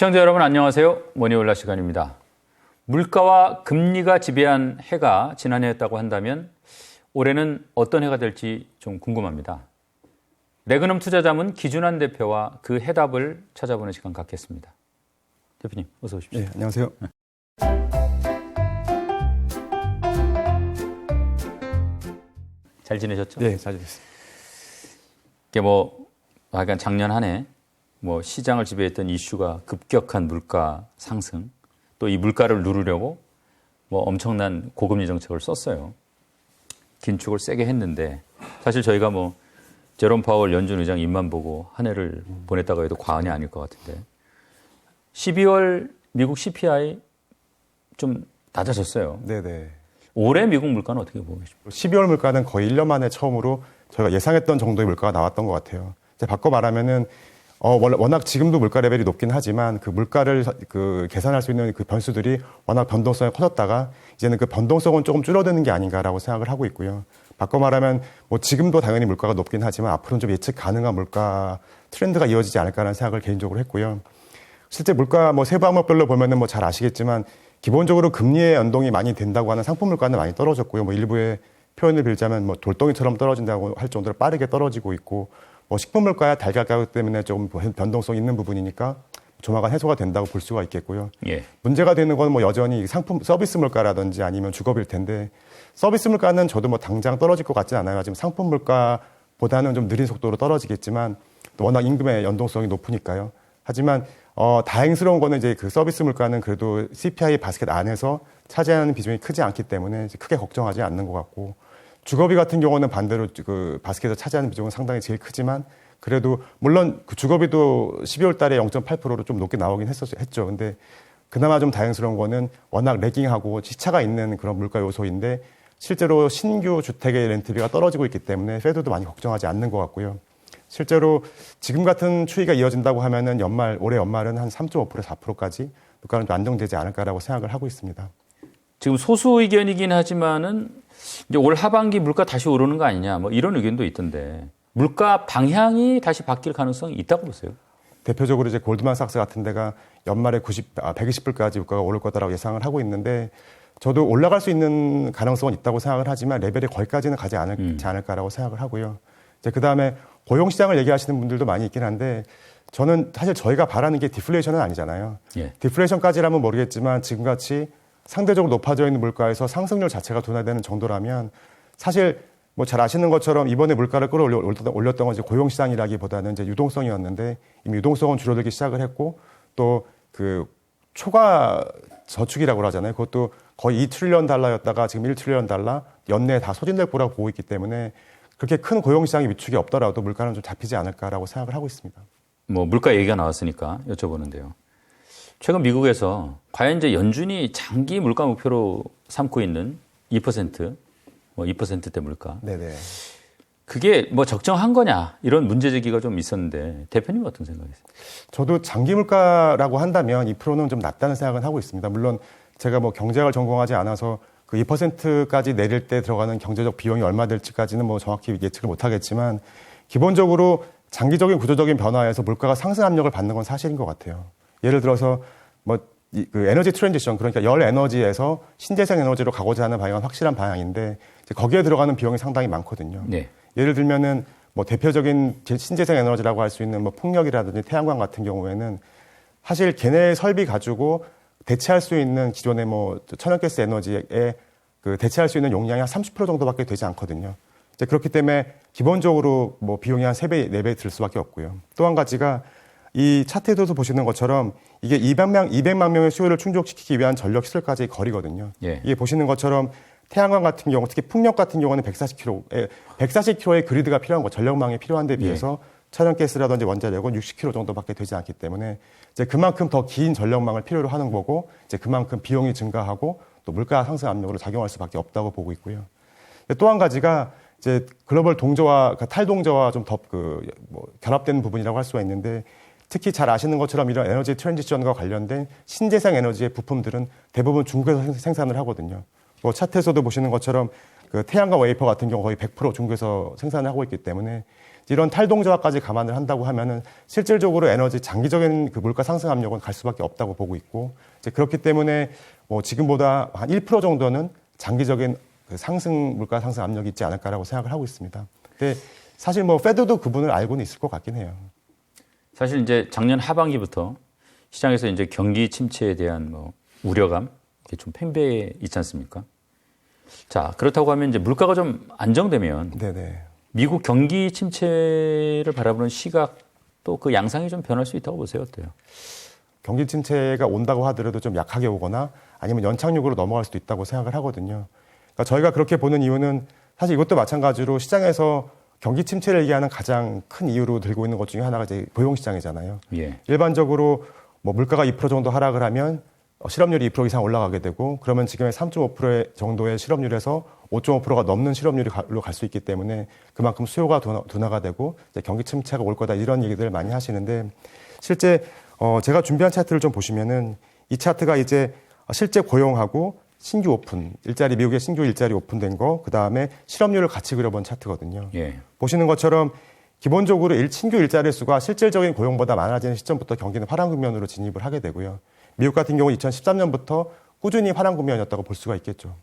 시청자 여러분 안녕하세요. 머니올라 시간입니다. 물가와 금리가 지배한 해가 지난해였다고 한다면 올해는 어떤 해가 될지 좀 궁금합니다. 레그넘 투자자문 기준한 대표와 그 해답을 찾아보는 시간 갖겠습니다. 대표님 어서 오십시오. 네, 안녕하세요. 잘 지내셨죠? 네, 잘 지냈습니다. 이게 약간 작년 한 해 시장을 지배했던 이슈가 급격한 물가 상승, 또 이 물가를 누르려고 엄청난 고금리 정책을 썼어요. 긴축을 세게 했는데 사실 저희가 제롬 파월 연준 의장 입만 보고 한 해를 보냈다고 해도 과언이 아닐 것 같은데 12월 미국 CPI 좀 낮아졌어요. 네네. 올해 미국 물가는 어떻게 보고 계십니까? 12월 물가는 거의 1년 만에 처음으로 저희가 예상했던 정도의 물가가 나왔던 것 같아요. 이제 바꿔 말하면은 워낙 지금도 물가 레벨이 높긴 하지만 그 물가를 계산할 수 있는 그 변수들이 워낙 변동성이 커졌다가 이제는 그 변동성은 조금 줄어드는 게 아닌가라고 생각을 하고 있고요. 바꿔 말하면 지금도 당연히 물가가 높긴 하지만 앞으로는 좀 예측 가능한 물가 트렌드가 이어지지 않을까라는 생각을 개인적으로 했고요. 실제 물가 세부 항목별로 보면은 잘 아시겠지만 기본적으로 금리의 연동이 많이 된다고 하는 상품 물가는 많이 떨어졌고요. 일부의 표현을 빌자면 돌덩이처럼 떨어진다고 할 정도로 빠르게 떨어지고 있고 식품 물가야 달걀 가격 때문에 조금 변동성 있는 부분이니까 조만간 해소가 된다고 볼 수가 있겠고요. 예. 문제가 되는 건 여전히 상품 서비스 물가라든지 아니면 주거비일 텐데 서비스 물가는 저도 당장 떨어질 것 같지 않아요. 지금 상품 물가보다는 좀 느린 속도로 떨어지겠지만 워낙 임금의 연동성이 높으니까요. 하지만 다행스러운 거는 이제 그 서비스 물가는 그래도 CPI 바스켓 안에서 차지하는 비중이 크지 않기 때문에 크게 걱정하지 않는 것 같고 주거비 같은 경우는 반대로 그 바스켓에서 차지하는 비중은 상당히 제일 크지만 그래도 물론 그 주거비도 12월 달에 0.8%로 좀 높게 나오긴 했죠. 근데 그나마 좀 다행스러운 거는 워낙 레깅하고 시차가 있는 그런 물가 요소인데 실제로 신규 주택의 렌트비가 떨어지고 있기 때문에 페드도 많이 걱정하지 않는 것 같고요. 실제로 지금 같은 추이가 이어진다고 하면은 올해 연말은 한 3.5%에서 4%까지 물가는 좀 안정되지 않을까라고 생각을 하고 있습니다. 지금 소수 의견이긴 하지만은 이제 올 하반기 물가 다시 오르는 거 아니냐 이런 의견도 있던데 물가 방향이 다시 바뀔 가능성이 있다고 보세요? 대표적으로 이제 골드만삭스 같은 데가 연말에 120불까지 물가가 오를 거다라고 예상을 하고 있는데 저도 올라갈 수 있는 가능성은 있다고 생각을 하지만 레벨이 거기까지는 가지 않지 않을까라고 생각을 하고요. 이제 그다음에 고용 시장을 얘기하시는 분들도 많이 있긴 한데 저는 사실 저희가 바라는 게 디플레이션은 아니잖아요. 예. 디플레이션까지라면 모르겠지만 지금같이 상대적으로 높아져 있는 물가에서 상승률 자체가 둔화되는 정도라면 사실 잘 아시는 것처럼 이번에 물가를 끌어올렸던 건 이제 고용 시장이라기보다는 이제 유동성이었는데 이미 유동성은 줄어들기 시작을 했고 또 그 초과 저축이라고 하잖아요. 그것도 거의 2트릴리언 달러였다가 지금 1트릴리언 달러 연내에 다 소진될 거라고 보고 있기 때문에 그렇게 큰 고용 시장의 위축이 없더라도 물가는 좀 잡히지 않을까라고 생각을 하고 있습니다. 물가 얘기가 나왔으니까 여쭤보는데요. 최근 미국에서 과연 이제 연준이 장기 물가 목표로 삼고 있는 2%, 2%대 물가. 네네. 그게 적정한 거냐 이런 문제 제기가 좀 있었는데 대표님은 어떤 생각이세요? 저도 장기 물가라고 한다면 2%는 좀 낮다는 생각은 하고 있습니다. 물론 제가 경제학을 전공하지 않아서 그 2%까지 내릴 때 들어가는 경제적 비용이 얼마 될지까지는 정확히 예측을 못 하겠지만 기본적으로 장기적인 구조적인 변화에서 물가가 상승 압력을 받는 건 사실인 것 같아요. 예를 들어서 그 에너지 트랜지션 그러니까 열 에너지에서 신재생 에너지로 가고자 하는 방향은 확실한 방향인데 거기에 들어가는 비용이 상당히 많거든요. 네. 예를 들면은 대표적인 신재생 에너지라고 할 수 있는 풍력이라든지 태양광 같은 경우에는 사실 걔네 설비 가지고 대체할 수 있는 기존의 천연가스 에너지에 대체할 수 있는 용량이 한 30% 정도밖에 되지 않거든요. 이제 그렇기 때문에 기본적으로 비용이 한 3배, 4배 들 수밖에 없고요. 또 한 가지가 이 차트에서도 보시는 것처럼 이게 200만 명의 수요를 충족시키기 위한 전력 시설까지의 거리거든요. 예. 이게 보시는 것처럼 태양광 같은 경우, 특히 풍력 같은 경우는 140km의 그리드가 필요한 거, 전력망이 필요한 데 비해서 천연가스라든지 원자력은 60km 정도밖에 되지 않기 때문에 이제 그만큼 더 긴 전력망을 필요로 하는 거고, 이제 그만큼 비용이 증가하고 또 물가 상승 압력으로 작용할 수밖에 없다고 보고 있고요. 또 한 가지가 이제 글로벌 동저와 탈동저와 좀 더 결합되는 부분이라고 할 수가 있는데 특히 잘 아시는 것처럼 이런 에너지 트랜지션과 관련된 신재생 에너지의 부품들은 대부분 중국에서 생산을 하거든요. 차트에서도 보시는 것처럼 그 태양광 웨이퍼 같은 경우 거의 100% 중국에서 생산을 하고 있기 때문에 이런 탈동조합까지 감안을 한다고 하면은 실질적으로 에너지 장기적인 그 물가 상승 압력은 갈 수밖에 없다고 보고 있고 이제 그렇기 때문에 뭐 지금보다 한 1% 정도는 장기적인 그 상승 물가 상승 압력이 있지 않을까라고 생각을 하고 있습니다. 근데 사실 뭐 페드도 그분을 알고는 있을 것 같긴 해요. 사실 이제 작년 하반기부터 시장에서 이제 경기 침체에 대한 뭐 우려감 이게 좀 팽배해 있지 않습니까? 자, 그렇다고 하면 이제 물가가 좀 안정되면 네네. 미국 경기 침체를 바라보는 시각 또 그 양상이 좀 변할 수 있다고 보세요. 어때요? 경기 침체가 온다고 하더라도 좀 약하게 오거나 아니면 연착륙으로 넘어갈 수도 있다고 생각을 하거든요. 그러니까 저희가 그렇게 보는 이유는 사실 이것도 마찬가지로 시장에서 경기 침체를 얘기하는 가장 큰 이유로 들고 있는 것 중에 하나가 이제 고용시장이잖아요. 예. 일반적으로 뭐 물가가 2% 정도 하락을 하면 실업률이 2% 이상 올라가게 되고 그러면 지금의 3.5% 정도의 실업률에서 5.5%가 넘는 실업률로 갈 수 있기 때문에 그만큼 수요가 둔화가 되고 이제 경기 침체가 올 거다 이런 얘기들을 많이 하시는데 실제 제가 준비한 차트를 좀 보시면은 이 차트가 이제 실제 고용하고 신규 오픈 일자리 미국의 신규 일자리 오픈된 거 그다음에 실업률을 같이 그려본 차트거든요. 예. 보시는 것처럼 기본적으로 신규 일자리 수가 실질적인 고용보다 많아지는 시점부터 경기는 화랑 국면으로 진입을 하게 되고요. 미국 같은 경우 2013년부터 꾸준히 화랑 국면이었다고 볼 수가 있겠죠.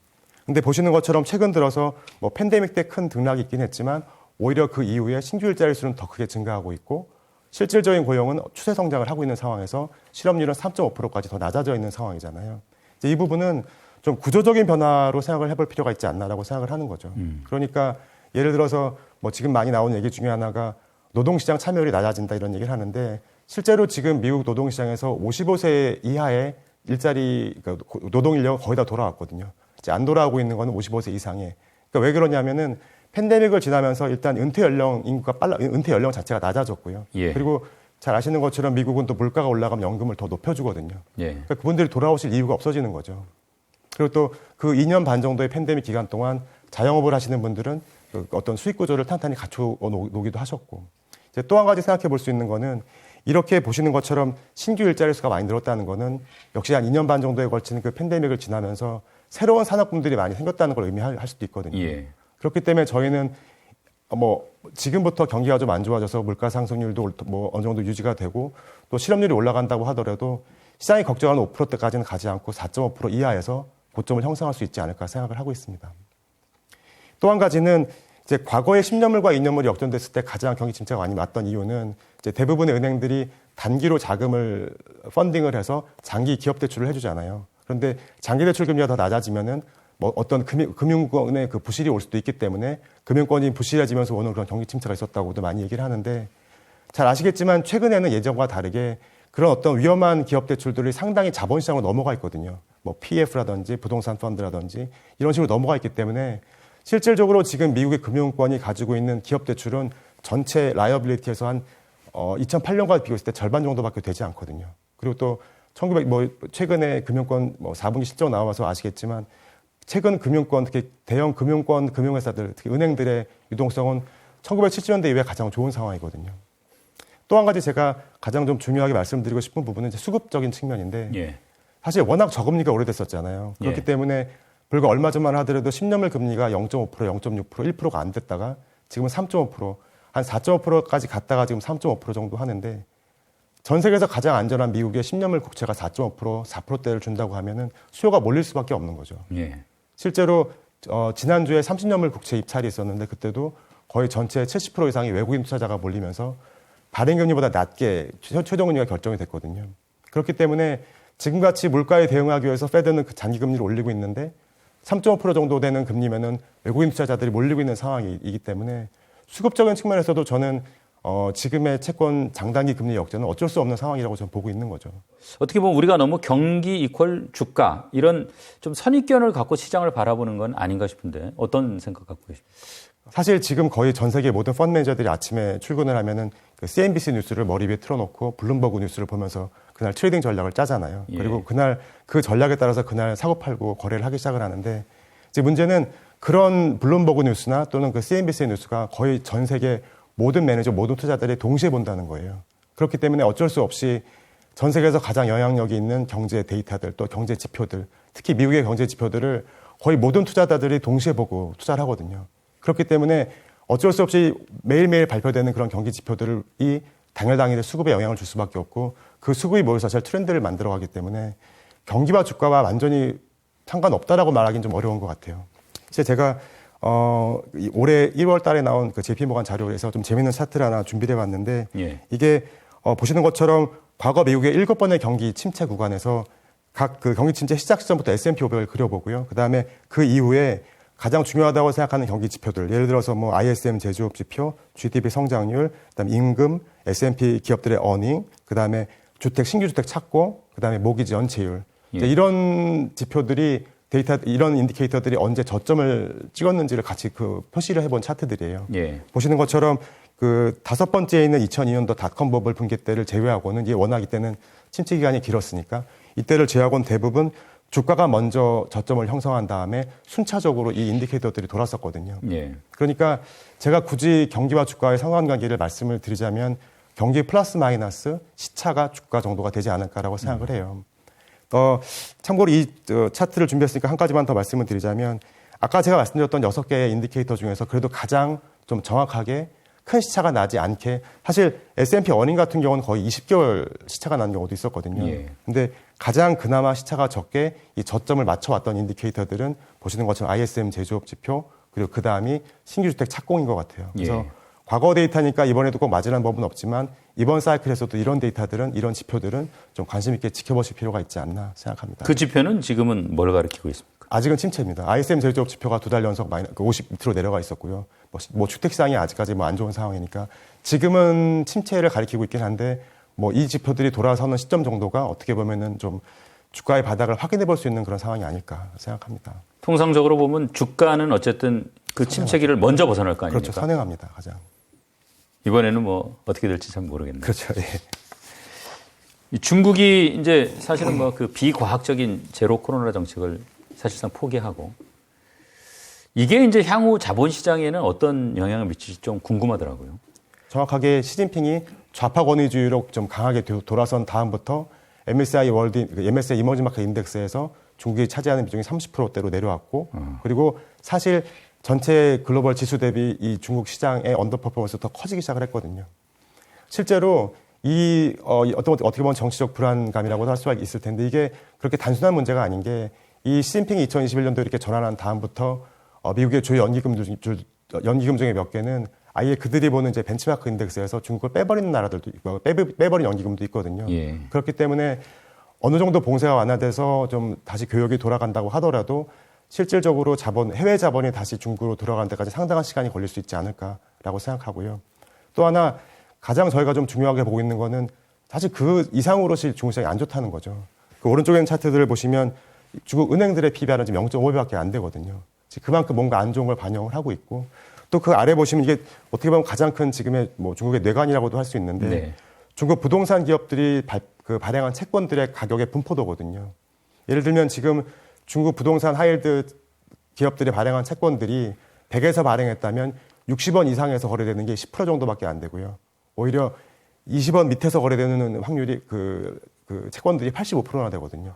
근데 보시는 것처럼 최근 들어서 뭐 팬데믹 때 큰 등락이 있긴 했지만 오히려 그 이후에 신규 일자리 수는 더 크게 증가하고 있고 실질적인 고용은 추세 성장을 하고 있는 상황에서 실업률은 3.5%까지 더 낮아져 있는 상황이잖아요. 이제 이 부분은 좀 구조적인 변화로 생각을 해볼 필요가 있지 않나라고 생각을 하는 거죠. 그러니까 예를 들어서 뭐 지금 많이 나오는 얘기 중에 하나가 노동시장 참여율이 낮아진다 이런 얘기를 하는데 실제로 지금 미국 노동시장에서 55세 이하의 일자리 그러니까 노동 인력은 거의 다 돌아왔거든요. 이제 안 돌아오고 있는 거는 55세 이상에. 그러니까 왜 그러냐면은 팬데믹을 지나면서 일단 은퇴 연령 인구가 은퇴 연령 자체가 낮아졌고요. 예. 그리고 잘 아시는 것처럼 미국은 또 물가가 올라가면 연금을 더 높여주거든요. 예. 그러니까 그분들이 돌아오실 이유가 없어지는 거죠. 그리고 또 그 2년 반 정도의 팬데믹 기간 동안 자영업을 하시는 분들은 그 어떤 수익 구조를 탄탄히 갖춰 놓기도 하셨고. 이제 또 한 가지 생각해 볼 수 있는 거는 이렇게 보시는 것처럼 신규 일자리 수가 많이 늘었다는 거는 역시 한 2년 반 정도에 걸치는 그 팬데믹을 지나면서 새로운 산업군들이 많이 생겼다는 걸 의미할 수도 있거든요. 예. 그렇기 때문에 저희는 뭐 지금부터 경기가 좀 안 좋아져서 물가 상승률도 뭐 어느 정도 유지가 되고 또 실업률이 올라간다고 하더라도 시장이 걱정하는 5%대까지는 가지 않고 4.5% 이하에서 고점을 형성할 수 있지 않을까 생각을 하고 있습니다. 또 한 가지는 이제 과거에 10년물과 2년물이 역전됐을 때 가장 경기 침체가 많이 났던 이유는 이제 대부분의 은행들이 단기로 자금을 펀딩을 해서 장기 기업 대출을 해주잖아요. 그런데 장기 대출 금리가 더 낮아지면은 뭐 어떤 금융권의 그 부실이 올 수도 있기 때문에 금융권이 부실해지면서 오는 그런 경기 침체가 있었다고도 많이 얘기를 하는데 잘 아시겠지만 최근에는 예전과 다르게 그런 어떤 위험한 기업 대출들이 상당히 자본시장으로 넘어가 있거든요. 뭐 PF라든지 부동산 펀드라든지 이런 식으로 넘어가 있기 때문에 실질적으로 지금 미국의 금융권이 가지고 있는 기업 대출은 전체 라이어빌리티에서 한 2008년과 비교했을 때 절반 정도밖에 되지 않거든요. 그리고 또 최근에 금융권 4분기 실적 나와서 아시겠지만 최근 금융권 특히 대형 금융권 금융회사들 특히 은행들의 유동성은 1970년대 이후에 가장 좋은 상황이거든요. 또 한 가지 제가 가장 좀 중요하게 말씀드리고 싶은 부분은 이제 수급적인 측면인데 예. 사실 워낙 저금리가 오래됐었잖아요. 그렇기 예. 때문에 불과 얼마 전만 하더라도 10년물 금리가 0.5%, 0.6%, 1%가 안 됐다가 지금은 3.5%, 한 4.5%까지 갔다가 지금 3.5% 정도 하는데 전 세계에서 가장 안전한 미국의 10년물 국채가 4.5%, 4%대를 준다고 하면은 수요가 몰릴 수밖에 없는 거죠. 예. 실제로 지난주에 30년물 국채 입찰이 있었는데 그때도 거의 전체 70% 이상이 외국인 투자자가 몰리면서 발행금리보다 낮게 최종금리가 결정이 됐거든요. 그렇기 때문에 지금같이 물가에 대응하기 위해서 페드는 그 장기금리를 올리고 있는데 3.5% 정도 되는 금리면은 외국인 투자자들이 몰리고 있는 상황이기 때문에 수급적인 측면에서도 저는 지금의 채권 장단기 금리 역전은 어쩔 수 없는 상황이라고 저는 보고 있는 거죠. 어떻게 보면 우리가 너무 경기 이퀄 주가 이런 좀 선입견을 갖고 시장을 바라보는 건 아닌가 싶은데 어떤 생각 갖고 계십니까? 사실 지금 거의 전 세계 모든 펀드 매니저들이 아침에 출근을 하면은 그 CNBC 뉴스를 머리 위에 틀어놓고 블룸버그 뉴스를 보면서 그날 트레이딩 전략을 짜잖아요. 예. 그리고 그날 그 전략에 따라서 그날 사고 팔고 거래를 하기 시작을 하는데 이제 문제는 그런 블룸버그 뉴스나 또는 그 CNBC 뉴스가 거의 전 세계 모든 매니저, 모든 투자자들이 동시에 본다는 거예요. 그렇기 때문에 어쩔 수 없이 전 세계에서 가장 영향력이 있는 경제 데이터들 또 경제 지표들, 특히 미국의 경제 지표들을 거의 모든 투자자들이 동시에 보고 투자를 하거든요. 그렇기 때문에 어쩔 수 없이 매일매일 발표되는 그런 경기 지표들이 당일의 수급에 영향을 줄 수밖에 없고 그 수급이 모여서 사실 트렌드를 만들어가기 때문에 경기와 주가와 완전히 상관없다라고 말하기는 좀 어려운 것 같아요. 제가 올해 1월 달에 나온 그 JP모간 자료에서 좀 재밌는 차트를 하나 준비해 봤는데 예. 이게 보시는 것처럼 과거 미국의 7번의 경기 침체 구간에서 각 그 경기 침체 시작 시점부터 S&P 500을 그려보고요. 그다음에 그 이후에 가장 중요하다고 생각하는 경기 지표들, 예를 들어서 뭐 ISM 제조업 지표, GDP 성장률, 그다음에 임금, S&P 기업들의 어닝, 그다음에 신규 주택 착공, 그다음에 모기지 연체율. 예. 이런 지표들이 이런 인디케이터들이 언제 저점을 찍었는지를 같이 그 표시를 해본 차트들이에요. 예. 보시는 것처럼 그 5번째에 있는 2002년도 닷컴 버블 붕괴 때를 제외하고는 이게 워낙 이때는 침체 기간이 길었으니까 이때를 제외하고는 대부분 주가가 먼저 저점을 형성한 다음에 순차적으로 이 인디케이터들이 돌았었거든요. 예. 그러니까 제가 굳이 경기와 주가의 상관관계를 말씀을 드리자면 경기 플러스 마이너스 시차가 주가 정도가 되지 않을까라고 생각을 해요. 참고로 이 차트를 준비했으니까 한 가지만 더 말씀을 드리자면 아까 제가 말씀드렸던 6개의 인디케이터 중에서 그래도 가장 좀 정확하게 큰 시차가 나지 않게 사실 S&P 어닝 같은 경우는 거의 20개월 시차가 나는 경우도 있었거든요. 예. 근데 가장 그나마 시차가 적게 이 저점을 맞춰왔던 인디케이터들은 보시는 것처럼 ISM 제조업 지표 그리고 그 다음이 신규주택 착공인 것 같아요. 그래서 예. 과거 데이터니까 이번에도 꼭 맞으라는 법은 없지만 이번 사이클에서도 이런 데이터들은 이런 지표들은 좀 관심 있게 지켜보실 필요가 있지 않나 생각합니다. 그 지표는 지금은 뭘 가리키고 있습니까? 아직은 침체입니다. ISM 제조업 지표가 2달 연속 50 밑으로 내려가 있었고요. 뭐 주택 시장이 아직까지 뭐 안 좋은 상황이니까 지금은 침체를 가리키고 있긴 한데 뭐 이 지표들이 돌아서는 시점 정도가 어떻게 보면은 좀 주가의 바닥을 확인해 볼 수 있는 그런 상황이 아닐까 생각합니다. 통상적으로 보면 주가는 어쨌든 그 침체기를 먼저 벗어날 거 아닙니까? 그렇죠. 선행합니다. 가장. 이번에는 뭐 어떻게 될지 참 모르겠네요. 그렇죠. 예. 이 중국이 이제 사실은 뭐 그 비과학적인 제로 코로나 정책을 사실상 포기하고 이게 이제 향후 자본시장에는 어떤 영향을 미칠지 좀 궁금하더라고요. 정확하게 시진핑이 좌파 권위주의로 좀 강하게 돌아선 다음부터 MSCI 이머징 마켓 인덱스에서 중국이 차지하는 비중이 30%대로 내려왔고 그리고 사실 전체 글로벌 지수 대비 이 중국 시장의 언더퍼포먼스가 더 커지기 시작을 했거든요. 실제로 어떻게 보면 정치적 불안감이라고도 할 수가 있을 텐데 이게 그렇게 단순한 문제가 아닌 게 이 시진핑이 2021년도 이렇게 전환한 다음부터 미국의 주요 연기금 중에 몇 개는 아예 그들이 보는 이제 벤치마크 인덱스에서 중국을 빼버리는 나라들도 있고 빼버린 연기금도 있거든요. 예. 그렇기 때문에 어느 정도 봉쇄가 완화돼서 좀 다시 교역이 돌아간다고 하더라도 실질적으로 해외 자본이 다시 중국으로 돌아가는 데까지 상당한 시간이 걸릴 수 있지 않을까라고 생각하고요. 또 하나 가장 저희가 좀 중요하게 보고 있는 거는 사실 그 이상으로 중국 시장이 안 좋다는 거죠. 그 오른쪽에 있는 차트들을 보시면 중국 은행들의 PBR은 지금 0.5배밖에 안 되거든요. 그만큼 뭔가 안 좋은 걸 반영을 하고 있고 또 그 아래 보시면 이게 어떻게 보면 가장 큰 지금의 뭐 중국의 뇌관이라고도 할 수 있는데 네. 중국 부동산 기업들이 발행한 채권들의 가격의 분포도거든요. 예를 들면 지금 중국 부동산 하이힐드 기업들이 발행한 채권들이 100에서 발행했다면 60원 이상에서 거래되는 게 10% 정도밖에 안 되고요. 오히려 20원 밑에서 거래되는 확률이 그 채권들이 85%나 되거든요.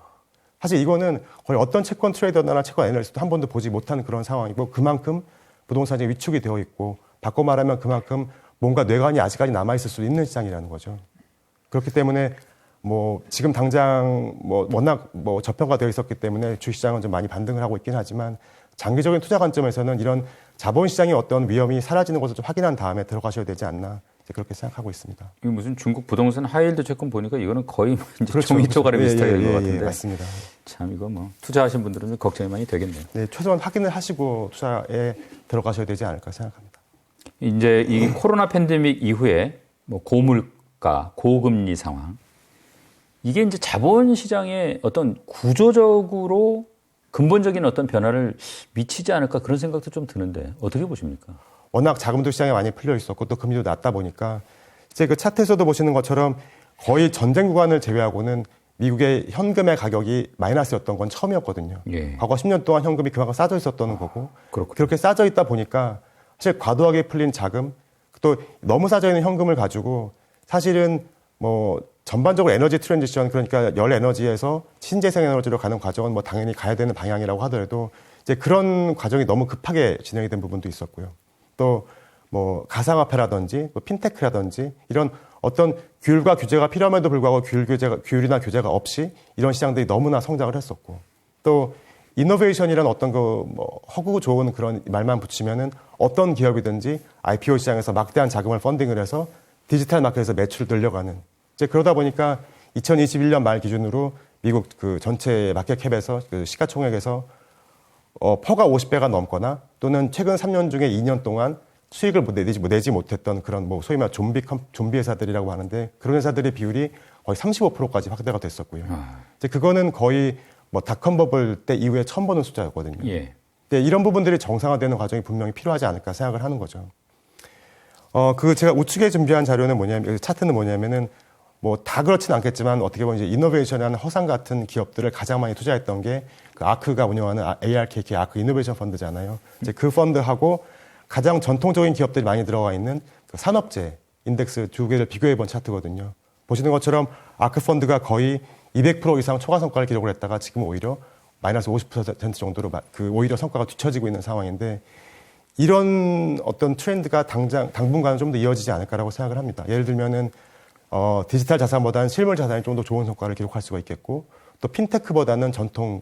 사실 이거는 거의 어떤 채권 트레이더나 채권 애널리스트도 한 번도 보지 못하는 그런 상황이고 그만큼 부동산이 위축이 되어 있고 바꿔 말하면 그만큼 뭔가 뇌관이 아직까지 남아있을 수 있는 시장이라는 거죠. 그렇기 때문에 뭐 지금 당장 뭐 워낙 뭐 저평가되어 있었기 때문에 주식시장은 좀 많이 반등을 하고 있긴 하지만 장기적인 투자 관점에서는 이런 자본시장의 어떤 위험이 사라지는 것을 좀 확인한 다음에 들어가셔야 되지 않나 그렇게 생각하고 있습니다. 이게 무슨 중국 부동산 하이힐드 채권 보니까 이거는 거의 이제 그렇죠. 종이 쪼가리 예, 비슷하게 예, 된 것 예, 같은데. 예, 맞습니다. 참 이거 뭐 투자하신 분들은 좀 걱정이 많이 되겠네요. 네, 최소한 확인을 하시고 투자에 들어가셔야 되지 않을까 생각합니다. 이제 이 코로나 팬데믹 이후에 뭐 고물가, 고금리 상황 이게 이제 자본시장에 어떤 구조적으로 근본적인 어떤 변화를 미치지 않을까 그런 생각도 좀 드는데 어떻게 보십니까? 워낙 자금도 시장에 많이 풀려 있었고 또 금리도 낮다 보니까 이제 그 차트에서도 보시는 것처럼 거의 전쟁 구간을 제외하고는 미국의 현금의 가격이 마이너스였던 건 처음이었거든요. 예. 과거 10년 동안 현금이 그만큼 싸져 있었던 거고 그렇군요. 그렇게 싸져 있다 보니까 사실 과도하게 풀린 자금 또 너무 싸져 있는 현금을 가지고 사실은 뭐 전반적으로 에너지 트랜지션 그러니까 열 에너지에서 신재생 에너지로 가는 과정은 뭐 당연히 가야 되는 방향이라고 하더라도 이제 그런 과정이 너무 급하게 진행이 된 부분도 있었고요. 또 뭐 가상화폐라든지 뭐 핀테크라든지 이런 어떤 규율과 규제가 필요함에도 불구하고 규율이나 규제가 없이 이런 시장들이 너무나 성장을 했었고, 또 이노베이션이라는 어떤 뭐 허구 좋은 그런 말만 붙이면은 어떤 기업이든지 IPO 시장에서 막대한 자금을 펀딩을 해서 디지털 마켓에서 매출을 늘려가는, 이제 그러다 보니까 2021년 말 기준으로 미국 그 전체 마켓 캡에서 그 시가총액에서 퍼가 50배가 넘거나 또는 최근 3년 중에 2년 동안 수익을 내지 못했던 그런 뭐 소위 말해 좀비 회사들이라고 하는데, 그런 회사들의 비율이 거의 35%까지 확대가 됐었고요. 이제 그거는 거의 뭐 닷컴 버블 때 이후에 처음 보는 숫자였거든요. 예. 근데 이런 부분들이 정상화되는 과정이 분명히 필요하지 않을까 생각을 하는 거죠. 제가 우측에 준비한 자료는 차트는 뭐냐면은 뭐 다 그렇진 않겠지만 어떻게 보면 이제 이노베이션이라는 허상 같은 기업들을 가장 많이 투자했던 게 그 아크가 운영하는 ARKK 아크 이노베이션 펀드잖아요. 이제 그 펀드하고 가장 전통적인 기업들이 많이 들어가 있는 그 산업재 인덱스 두 개를 비교해 본 차트거든요. 보시는 것처럼 아크 펀드가 거의 200% 이상 초과 성과를 기록을 했다가 지금 오히려 마이너스 50% 정도로 오히려 성과가 뒤처지고 있는 상황인데, 이런 어떤 트렌드가 당분간은 좀 더 이어지지 않을까라고 생각을 합니다. 예를 들면은 디지털 자산보다는 실물 자산이 좀 더 좋은 성과를 기록할 수가 있겠고, 또 핀테크보다는 전통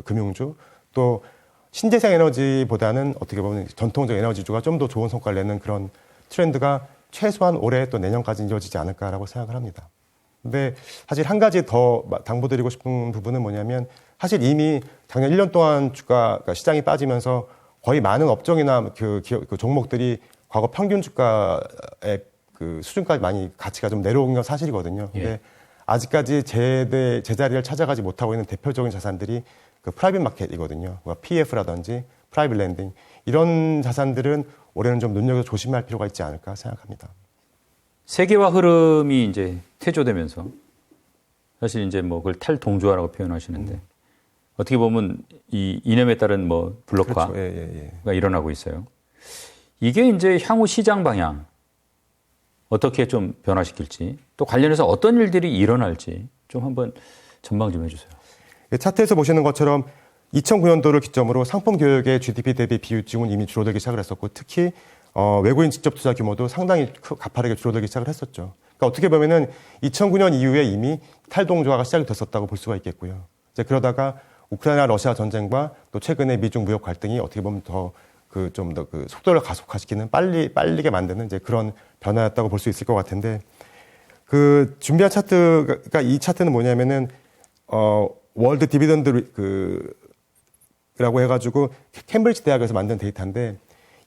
금융주, 또 신재생 에너지보다는 어떻게 보면 전통적 에너지주가 좀 더 좋은 성과를 내는 그런 트렌드가 최소한 올해 또 내년까지 이어지지 않을까라고 생각을 합니다. 근데 사실 한 가지 더 당부드리고 싶은 부분은 뭐냐면, 사실 이미 작년 1년 동안 그러니까 시장이 빠지면서 거의 많은 업종이나 그 종목들이 과거 평균 주가의 그 수준까지 많이 가치가 좀 내려온 건 사실이거든요. 근데 예. 아직까지 제자리를 찾아가지 못하고 있는 대표적인 자산들이 그 프라이빗 마켓이거든요. PF라든지 프라이빗 랜딩, 이런 자산들은 올해는 좀 눈여겨 조심할 필요가 있지 않을까 생각합니다. 세계화 흐름이 이제 퇴조되면서 사실 이제 뭐 그걸 탈동조화라고 표현하시는데 어떻게 보면 이 이념에 따른 뭐 블록화가 그렇죠. 일어나고 있어요. 이게 이제 향후 시장 방향 어떻게 좀 변화시킬지, 또 관련해서 어떤 일들이 일어날지 좀 한번 전망 좀 해주세요. 차트에서 보시는 것처럼 2009년도를 기점으로 상품 교역의 GDP 대비 비율증은 이미 줄어들기 시작을 했었고, 특히 외국인 직접 투자 규모도 상당히 가파르게 줄어들기 시작을 했었죠. 그러니까 어떻게 보면은 2009년 이후에 이미 탈동조화가 시작이 됐었다고 볼 수가 있겠고요. 이제 그러다가 우크라이나 러시아 전쟁과 또 최근에 미중 무역 갈등이 어떻게 보면 좀 더 그 속도를 가속화시키는 빨리게 만드는 이제 그런 변화였다고 볼 수 있을 것 같은데, 그 준비한 차트가 이 차트는 뭐냐면은 월드 디비던드 라고 해가지고 캠브리지 대학에서 만든 데이터인데,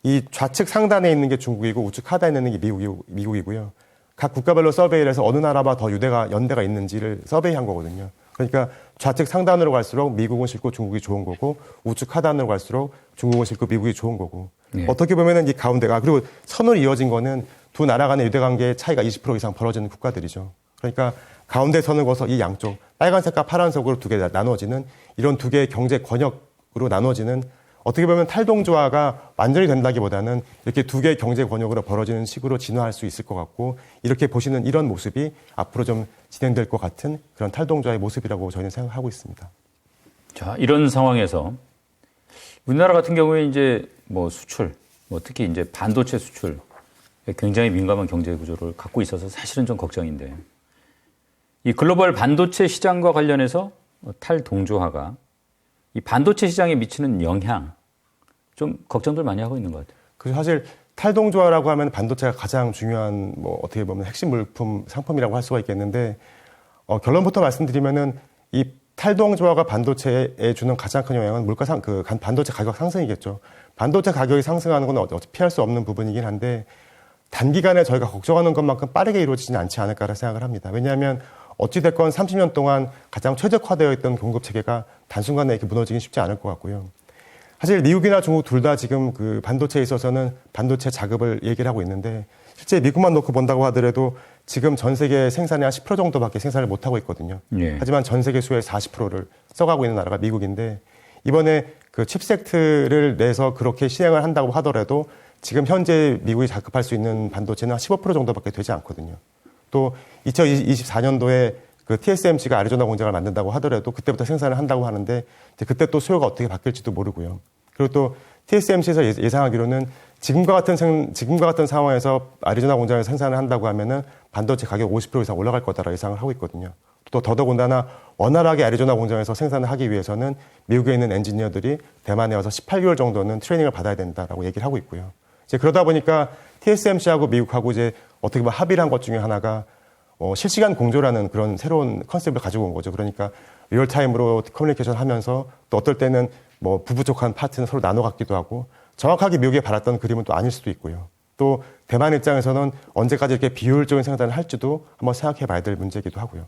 이 좌측 상단에 있는 게 중국이고 우측 하단에 있는 게 미국이고요. 각 국가별로 서베이를 해서 어느 나라가 더 연대가 있는지를 서베이한 거거든요. 그러니까 좌측 상단으로 갈수록 미국은 싫고 중국이 좋은 거고, 우측 하단으로 갈수록 중국은 싫고 미국이 좋은 거고. 네. 어떻게 보면은 이 가운데가, 그리고 선으로 이어진 거는 두 나라 간의 유대관계의 차이가 20% 이상 벌어지는 국가들이죠. 그러니까 가운데 선을 그어서 이 양쪽 빨간색과 파란색으로 두 개 나눠지는, 이런 두 개의 경제 권역으로 나눠지는, 어떻게 보면 탈동조화가 완전히 된다기보다는 이렇게 두 개의 경제 권역으로 벌어지는 식으로 진화할 수 있을 것 같고, 이렇게 보시는 이런 모습이 앞으로 좀 진행될 것 같은 그런 탈동조화의 모습이라고 저희는 생각하고 있습니다. 자, 이런 상황에서 우리나라 같은 경우에 이제 뭐 수출, 뭐 특히 이제 반도체 수출 굉장히 민감한 경제 구조를 갖고 있어서 사실은 좀 걱정인데, 이 글로벌 반도체 시장과 관련해서 탈동조화가 이 반도체 시장에 미치는 영향, 좀 걱정들 많이 하고 있는 것 같아요. 그 사실 탈동조화라고 하면 반도체가 가장 중요한 뭐 어떻게 보면 핵심 물품 상품이라고 할 수가 있겠는데, 결론부터 말씀드리면은 이 탈동조화가 반도체에 주는 가장 큰 영향은 반도체 가격 상승이겠죠. 반도체 가격이 상승하는 건 어차피 피할 수 없는 부분이긴 한데, 단기간에 저희가 걱정하는 것만큼 빠르게 이루어지지는 않지 않을까라 생각을 합니다. 왜냐하면 어찌됐건 30년 동안 가장 최적화되어 있던 공급 체계가 단순간에 이렇게 무너지긴 쉽지 않을 것 같고요. 사실 미국이나 중국 둘 다 지금 그 반도체에 있어서는 반도체 자급을 얘기를 하고 있는데, 실제 미국만 놓고 본다고 하더라도 지금 전 세계 생산의 한 10% 정도밖에 생산을 못하고 있거든요. 예. 하지만 전 세계 수의 40%를 써가고 있는 나라가 미국인데, 이번에 그 칩세트를 내서 그렇게 시행을 한다고 하더라도 지금 현재 미국이 자급할 수 있는 반도체는 한 15% 정도밖에 되지 않거든요. 또 2024년도에 그 TSMC가 아리조나 공장을 만든다고 하더라도 그때부터 생산을 한다고 하는데 이제 그때 또 수요가 어떻게 바뀔지도 모르고요. 그리고 또 TSMC에서 예상하기로는 지금과 같은 상황에서 아리조나 공장에서 생산을 한다고 하면은 반도체 가격 50% 이상 올라갈 거다라고 예상을 하고 있거든요. 또 더더군다나 원활하게 아리조나 공장에서 생산을 하기 위해서는 미국에 있는 엔지니어들이 대만에 와서 18개월 정도는 트레이닝을 받아야 된다라고 얘기를 하고 있고요. 이제 그러다 보니까 TSMC하고 미국하고 이제 어떻게 보면 합의를 한 것 중에 하나가 실시간 공조라는 그런 새로운 컨셉을 가지고 온 거죠. 그러니까 리얼타임으로 커뮤니케이션 하면서 또 어떨 때는 뭐 부부족한 파트는 서로 나눠 갖기도 하고 정확하게 미국이 바랐던 그림은 또 아닐 수도 있고요. 또 대만 입장에서는 언제까지 이렇게 비효율적인 생산을 할지도 한번 생각해 봐야 될 문제이기도 하고요.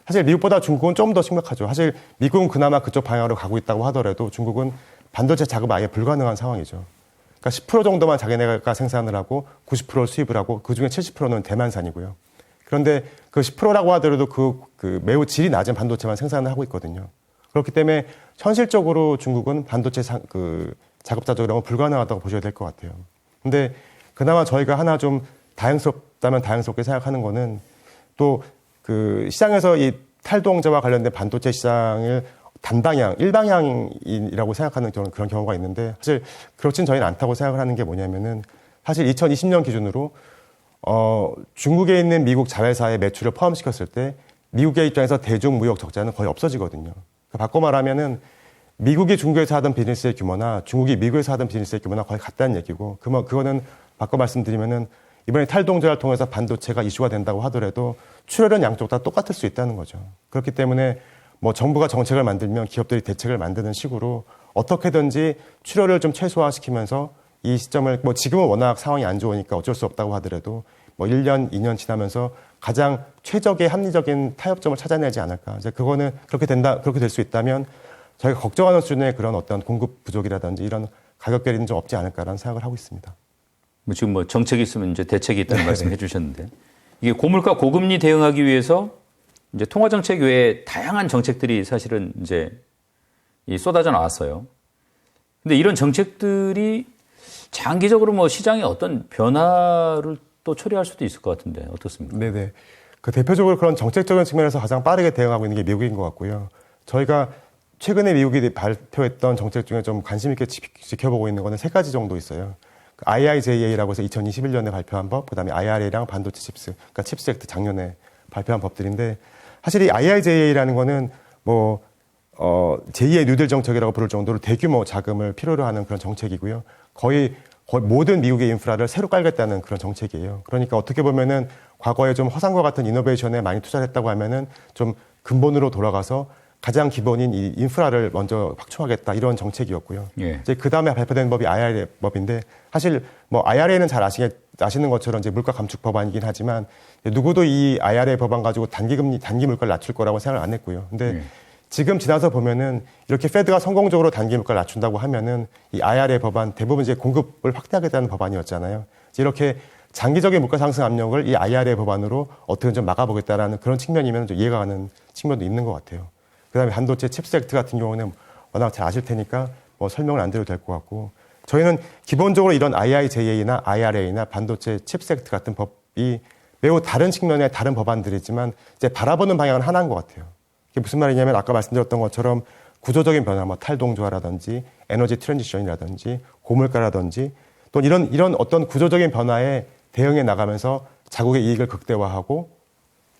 사실 미국보다 중국은 좀 더 심각하죠. 사실 미국은 그나마 그쪽 방향으로 가고 있다고 하더라도 중국은 반도체 작업 아예 불가능한 상황이죠. 그러니까 10% 정도만 자기네가 생산을 하고 90%를 수입을 하고 그중에 70%는 대만산이고요. 그런데 그 10%라고 하더라도 그 매우 질이 낮은 반도체만 생산을 하고 있거든요. 그렇기 때문에 현실적으로 중국은 반도체 작업자적으로 불가능하다고 보셔야 될 것 같아요. 근데 그나마 저희가 하나 좀 다행스럽다면 다행스럽게 생각하는 거는 또 그 시장에서 이 탈동제와 관련된 반도체 시장을 단방향, 일방향이라고 생각하는 그런 경우가 있는데 사실 그렇진 저희는 않다고 생각을 하는 게 뭐냐면은 사실 2020년 기준으로 중국에 있는 미국 자회사의 매출을 포함시켰을 때 미국의 입장에서 대중무역 적자는 거의 없어지거든요. 바꿔 말하면은 미국이 중국에서 하던 비즈니스의 규모나 중국이 미국에서 하던 비즈니스의 규모나 거의 같다는 얘기고 그거는 바꿔 말씀드리면은 이번에 탈동제를 통해서 반도체가 이슈가 된다고 하더라도 출혈은 양쪽 다 똑같을 수 있다는 거죠. 그렇기 때문에 뭐 정부가 정책을 만들면 기업들이 대책을 만드는 식으로 어떻게든지 출혈을 좀 최소화시키면서 이 시점을 뭐 지금은 워낙 상황이 안 좋으니까 어쩔 수 없다고 하더라도 뭐 1년, 2년 지나면서 가장 최적의 합리적인 타협점을 찾아내지 않을까. 이제 그거는 그렇게 될 수 있다면 저희가 걱정하는 수준의 그런 어떤 공급 부족이라든지 이런 가격 괴리는 좀 없지 않을까라는 생각을 하고 있습니다. 지금 뭐 정책이 있으면 이제 대책이 있다는 말씀 해주셨는데 이게 고물가 고금리 대응하기 위해서 이제 통화 정책 외에 다양한 정책들이 사실은 이제 쏟아져 나왔어요. 근데 이런 정책들이 장기적으로 뭐 시장에 어떤 변화를 또 초래할 수도 있을 것 같은데 어떻습니까? 네네. 그 대표적으로 그런 정책적인 측면에서 가장 빠르게 대응하고 있는 게 미국인 것 같고요. 저희가 최근에 미국이 발표했던 정책 중에 좀 관심 있게 지켜보고 있는 거는 3가지 정도 있어요. IIJA라고 해서 2021년에 발표한 법, 그다음에 IRA랑 반도체 칩스, 그러니까 칩스 액트 작년에 발표한 법들인데 사실 이 IIJA라는 거는 뭐 제2의 뉴딜 정책이라고 부를 정도로 대규모 자금을 필요로 하는 그런 정책이고요. 거의 모든 미국의 인프라를 새로 깔겠다는 그런 정책이에요. 그러니까 어떻게 보면은 과거에 좀 허상과 같은 이노베이션에 많이 투자를 했다고 하면은 좀 근본으로 돌아가서 가장 기본인 이 인프라를 먼저 확충하겠다 이런 정책이었고요. 예. 이제 그 다음에 발표된 법이 IRA 법인데 사실 뭐 IRA는 잘 아시는 것처럼 이제 물가 감축 법안이긴 하지만 누구도 이 IRA 법안 가지고 단기 물가를 낮출 거라고 생각을 안 했고요. 근데 지금 지나서 보면은 이렇게 페드가 성공적으로 단기 물가를 낮춘다고 하면은 이 IRA 법안 대부분 이제 공급을 확대하겠다는 법안이었잖아요. 이렇게 장기적인 물가 상승 압력을 이 IRA 법안으로 어떻게 좀 막아보겠다라는 그런 측면이면 좀 이해가 가는 측면도 있는 것 같아요. 그다음에 반도체 칩스 액트 같은 경우는 워낙 잘 아실 테니까 뭐 설명을 안 드려도 될 것 같고 저희는 기본적으로 이런 IIJA나 IRA나 반도체 칩스 액트 같은 법이 매우 다른 측면의 다른 법안들이지만 이제 바라보는 방향은 하나인 것 같아요. 이게 무슨 말이냐면 아까 말씀드렸던 것처럼 구조적인 변화, 뭐 탈동조화라든지 에너지 트랜지션이라든지 고물가라든지 또 이런 어떤 구조적인 변화에 대응해 나가면서 자국의 이익을 극대화하고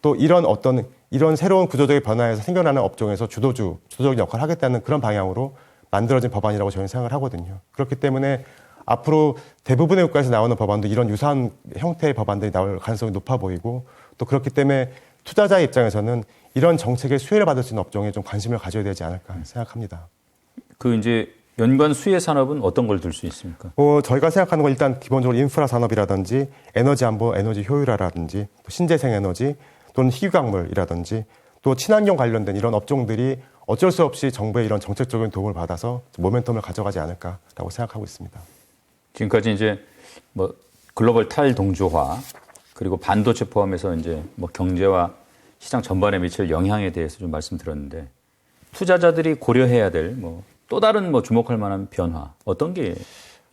또 이런 새로운 구조적인 변화에서 생겨나는 업종에서 주도적인 역할을 하겠다는 그런 방향으로 만들어진 법안이라고 저희는 생각을 하거든요. 그렇기 때문에 앞으로 대부분의 국가에서 나오는 법안도 이런 유사한 형태의 법안들이 나올 가능성이 높아 보이고 또 그렇기 때문에 투자자 입장에서는 이런 정책의 수혜를 받을 수 있는 업종에 좀 관심을 가져야 되지 않을까 생각합니다. 그 이제 연관 수혜 산업은 어떤 걸 들 수 있습니까? 저희가 생각하는 건 일단 기본적으로 인프라 산업이라든지 에너지 안보, 에너지 효율화라든지 또 신재생 에너지 또는 희귀광물이라든지 또 친환경 관련된 이런 업종들이 어쩔 수 없이 정부의 이런 정책적인 도움을 받아서 모멘텀을 가져가지 않을까라고 생각하고 있습니다. 지금까지 이제 뭐 글로벌 탈동조화 그리고 반도체 포함해서 이제 뭐 경제와 시장 전반에 미칠 영향에 대해서 좀 말씀드렸는데 투자자들이 고려해야 될 뭐 또 다른 뭐 주목할 만한 변화 어떤 게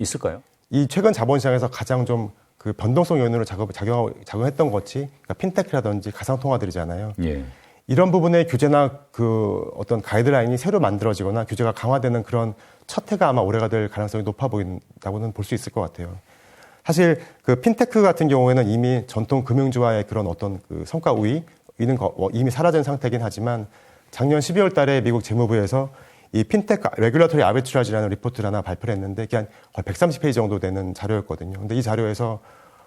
있을까요? 이 최근 자본시장에서 가장 좀 그 변동성 요인으로 작용했던 것이 그러니까 핀테크라든지 가상통화들이잖아요. 예. 이런 부분의 규제나 그 어떤 가이드라인이 새로 만들어지거나 규제가 강화되는 그런 첫 해가 아마 올해가 될 가능성이 높아 보인다고는 볼 수 있을 것 같아요. 사실 그 핀테크 같은 경우에는 이미 전통 금융주와의 그런 어떤 그 성과 우위는 이미 사라진 상태긴 하지만 작년 12월 달에 미국 재무부에서 이 핀테크 레귤러터리 아비트라지라는 리포트를 하나 발표를 했는데 그게 한 거의 130페이지 정도 되는 자료였거든요. 근데 이 자료에서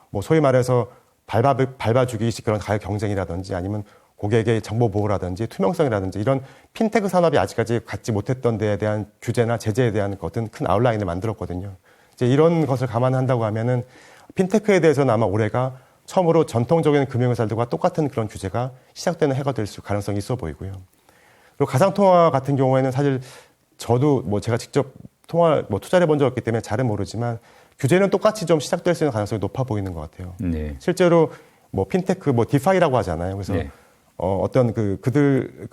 뭐 소위 말해서 밟아주기식 그런 가격 경쟁이라든지 아니면 고객의 정보 보호라든지 투명성이라든지 이런 핀테크 산업이 아직까지 갖지 못했던 데에 대한 규제나 제재에 대한 어떤 큰 아웃라인을 만들었거든요. 이제 이런 것을 감안한다고 하면은 핀테크에 대해서는 아마 올해가 처음으로 전통적인 금융회사들과 똑같은 그런 규제가 시작되는 해가 될 가능성이 있어 보이고요. 그리고 가상통화 같은 경우에는 사실 저도 뭐 제가 직접 투자를 해본 적이 없기 때문에 잘은 모르지만 규제는 똑같이 좀 시작될 수 있는 가능성이 높아 보이는 것 같아요. 네. 실제로 뭐 핀테크, 뭐 디파이라고 하잖아요. 그래서 네. 어떤 그들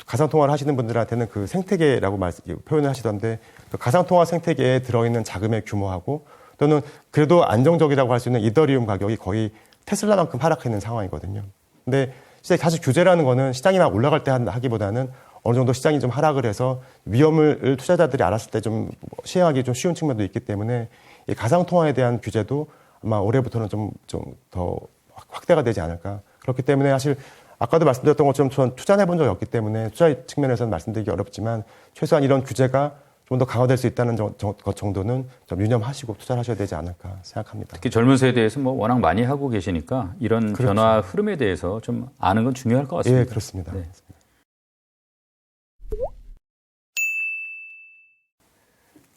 가상통화를 하시는 분들한테는 그 생태계라고 표현을 하시던데 그 가상통화 생태계에 들어있는 자금의 규모하고 또는 그래도 안정적이라고 할 수 있는 이더리움 가격이 거의 테슬라만큼 하락해 있는 상황이거든요. 근데 사실 규제라는 거는 시장이 막 올라갈 때 하기보다는 어느 정도 시장이 좀 하락을 해서 위험을 투자자들이 알았을 때 좀 시행하기 좀 쉬운 측면도 있기 때문에 이 가상통화에 대한 규제도 아마 올해부터는 좀 더 확대가 되지 않을까. 그렇기 때문에 사실 아까도 말씀드렸던 것처럼 저는 투자는 해본 적이 없기 때문에 투자 측면에서는 말씀드리기 어렵지만 최소한 이런 규제가 좀 더 강화될 수 있다는 것 정도는 좀 유념하시고 투자를 하셔야 되지 않을까 생각합니다. 특히 젊은 세대에서 뭐 워낙 많이 하고 계시니까 이런 그렇죠. 변화 흐름에 대해서 좀 아는 건 중요할 것 같습니다. 예, 그렇습니다. 네.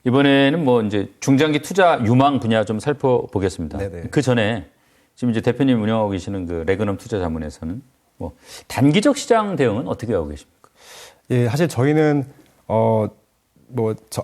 이번에는 뭐 이제 중장기 투자 유망 분야 좀 살펴보겠습니다. 네네. 그 전에 지금 이제 대표님 운영하고 계시는 그 레그넘 투자자문에서는 뭐 단기적 시장 대응은 어떻게 하고 계십니까? 예, 사실 저희는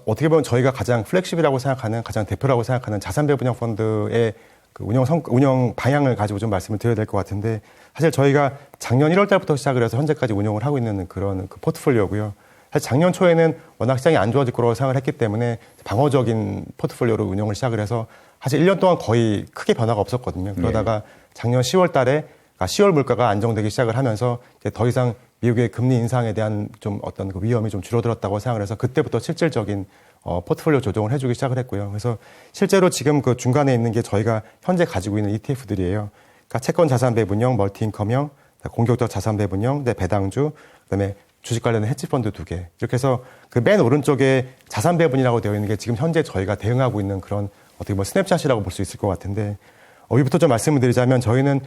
어떻게 보면 저희가 가장 플렉시블이라고 생각하는 가장 대표라고 생각하는 자산 배분형 펀드의 그 운영 방향을 가지고 좀 말씀을 드려야 될 것 같은데 사실 저희가 작년 1월 달부터 시작을 해서 현재까지 운영을 하고 있는 그런 그 포트폴리오고요. 사실 작년 초에는 워낙 시장이 안 좋아질 거라고 생각을 했기 때문에 방어적인 포트폴리오로 운영을 시작을 해서 사실 1년 동안 거의 크게 변화가 없었거든요. 그러다가 작년 10월 달에 10월 물가가 안정되기 시작을 하면서 이제 더 이상 미국의 금리 인상에 대한 좀 어떤 그 위험이 좀 줄어들었다고 생각을 해서 그때부터 실질적인 포트폴리오 조정을 해주기 시작을 했고요. 그래서 실제로 지금 그 중간에 있는 게 저희가 현재 가지고 있는 ETF들이에요. 그러니까 채권 자산 배분형, 멀티인컴형, 공격적 자산 배분형, 배당주, 그다음에 주식 관련된 헤지펀드 2개. 이렇게 해서 그 맨 오른쪽에 자산 배분이라고 되어 있는 게 지금 현재 저희가 대응하고 있는 그런 어떻게 뭐 스냅샷이라고 볼 수 있을 것 같은데 여기부터 좀 말씀을 드리자면 저희는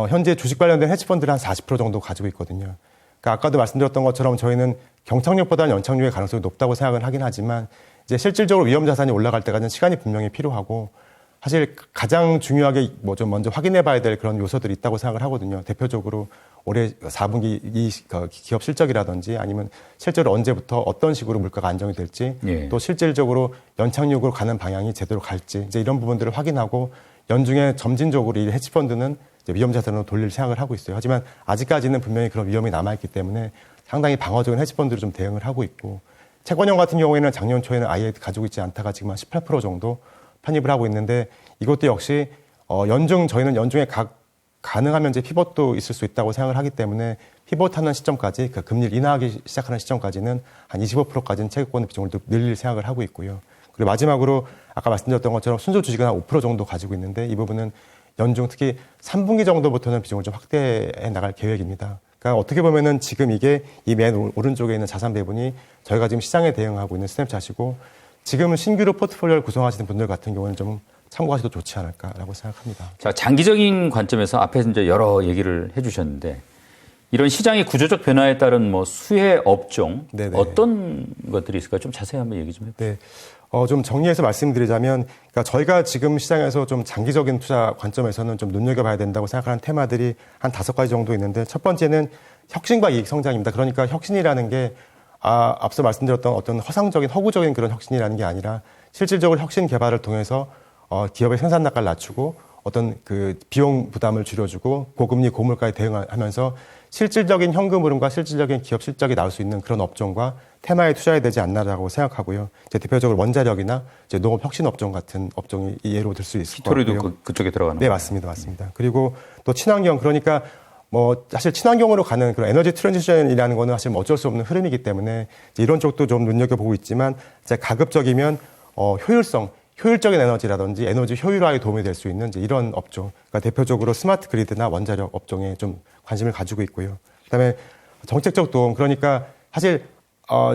현재 주식 관련된 헤지펀드를 한 40% 정도 가지고 있거든요. 그러니까 아까도 말씀드렸던 것처럼 저희는 경착륙보다는 연착륙의 가능성이 높다고 생각을 하긴 하지만 이제 실질적으로 위험 자산이 올라갈 때까지는 시간이 분명히 필요하고 사실 가장 중요하게 뭐 좀 먼저 확인해 봐야 될 그런 요소들이 있다고 생각을 하거든요. 대표적으로 올해 4분기 기업 실적이라든지 아니면 실제로 언제부터 어떤 식으로 물가가 안정이 될지 예. 또 실질적으로 연착륙으로 가는 방향이 제대로 갈지 이제 이런 부분들을 확인하고 연중에 점진적으로 이 헤지펀드는 위험 자산으로 돌릴 생각을 하고 있어요. 하지만 아직까지는 분명히 그런 위험이 남아있기 때문에 상당히 방어적인 헤지펀드로 좀 대응을 하고 있고 채권형 같은 경우에는 작년 초에는 아예 가지고 있지 않다가 지금 한 18% 정도 편입을 하고 있는데 이것도 역시 저희는 연중에 가능하면 이제 피벗도 있을 수 있다고 생각을 하기 때문에 피벗하는 시점까지 그 금리를 인하하기 시작하는 시점까지는 한 25%까지는 채권의 비중을 늘릴 생각을 하고 있고요. 그리고 마지막으로 아까 말씀드렸던 것처럼 순수 주식은 한 5% 정도 가지고 있는데 이 부분은 연중 특히 3분기 정도부터는 비중을 좀 확대해 나갈 계획입니다. 그러니까 어떻게 보면은 지금 이게 이 맨 오른쪽에 있는 자산 배분이 저희가 지금 시장에 대응하고 있는 스냅샷이고 지금 신규로 포트폴리오를 구성하시는 분들 같은 경우는 좀 참고하셔도 좋지 않을까라고 생각합니다. 자, 장기적인 관점에서 앞에 이제 여러 얘기를 해주셨는데 이런 시장의 구조적 변화에 따른 뭐 수혜 업종 네네. 어떤 것들이 있을까 좀 자세히 한번 얘기 좀 해주세요. 네. 좀 정리해서 말씀드리자면 그러니까 저희가 지금 시장에서 좀 장기적인 투자 관점에서는 좀 눈여겨봐야 된다고 생각하는 테마들이 한 5가지 정도 있는데 첫 번째는 혁신과 이익 성장입니다. 그러니까 혁신이라는 게 앞서 말씀드렸던 어떤 허구적인 그런 혁신이라는 게 아니라 실질적으로 혁신 개발을 통해서 기업의 생산 단가를 낮추고 어떤 그 비용 부담을 줄여주고 고금리 고물가에 대응하면서 실질적인 현금 흐름과 실질적인 기업 실적이 나올 수 있는 그런 업종과 테마에 투자해야 되지 않나라고 생각하고요. 이제 대표적으로 원자력이나 이제 농업 혁신 업종 같은 업종이 예로 들 수 있을 것 같고요. 히토리도 그쪽에 들어가는 네, 맞습니다. 그리고 또 친환경 그러니까 뭐 사실 친환경으로 가는 그런 에너지 트랜지션이라는 거는 사실 뭐 어쩔 수 없는 흐름이기 때문에 이런 쪽도 좀 눈여겨보고 있지만 이제 가급적이면 효율적인 에너지라든지 에너지 효율화에 도움이 될 수 있는 이제 이런 업종, 그러니까 대표적으로 스마트 그리드나 원자력 업종에 좀 관심을 가지고 있고요. 그다음에 정책적 도움, 그러니까 사실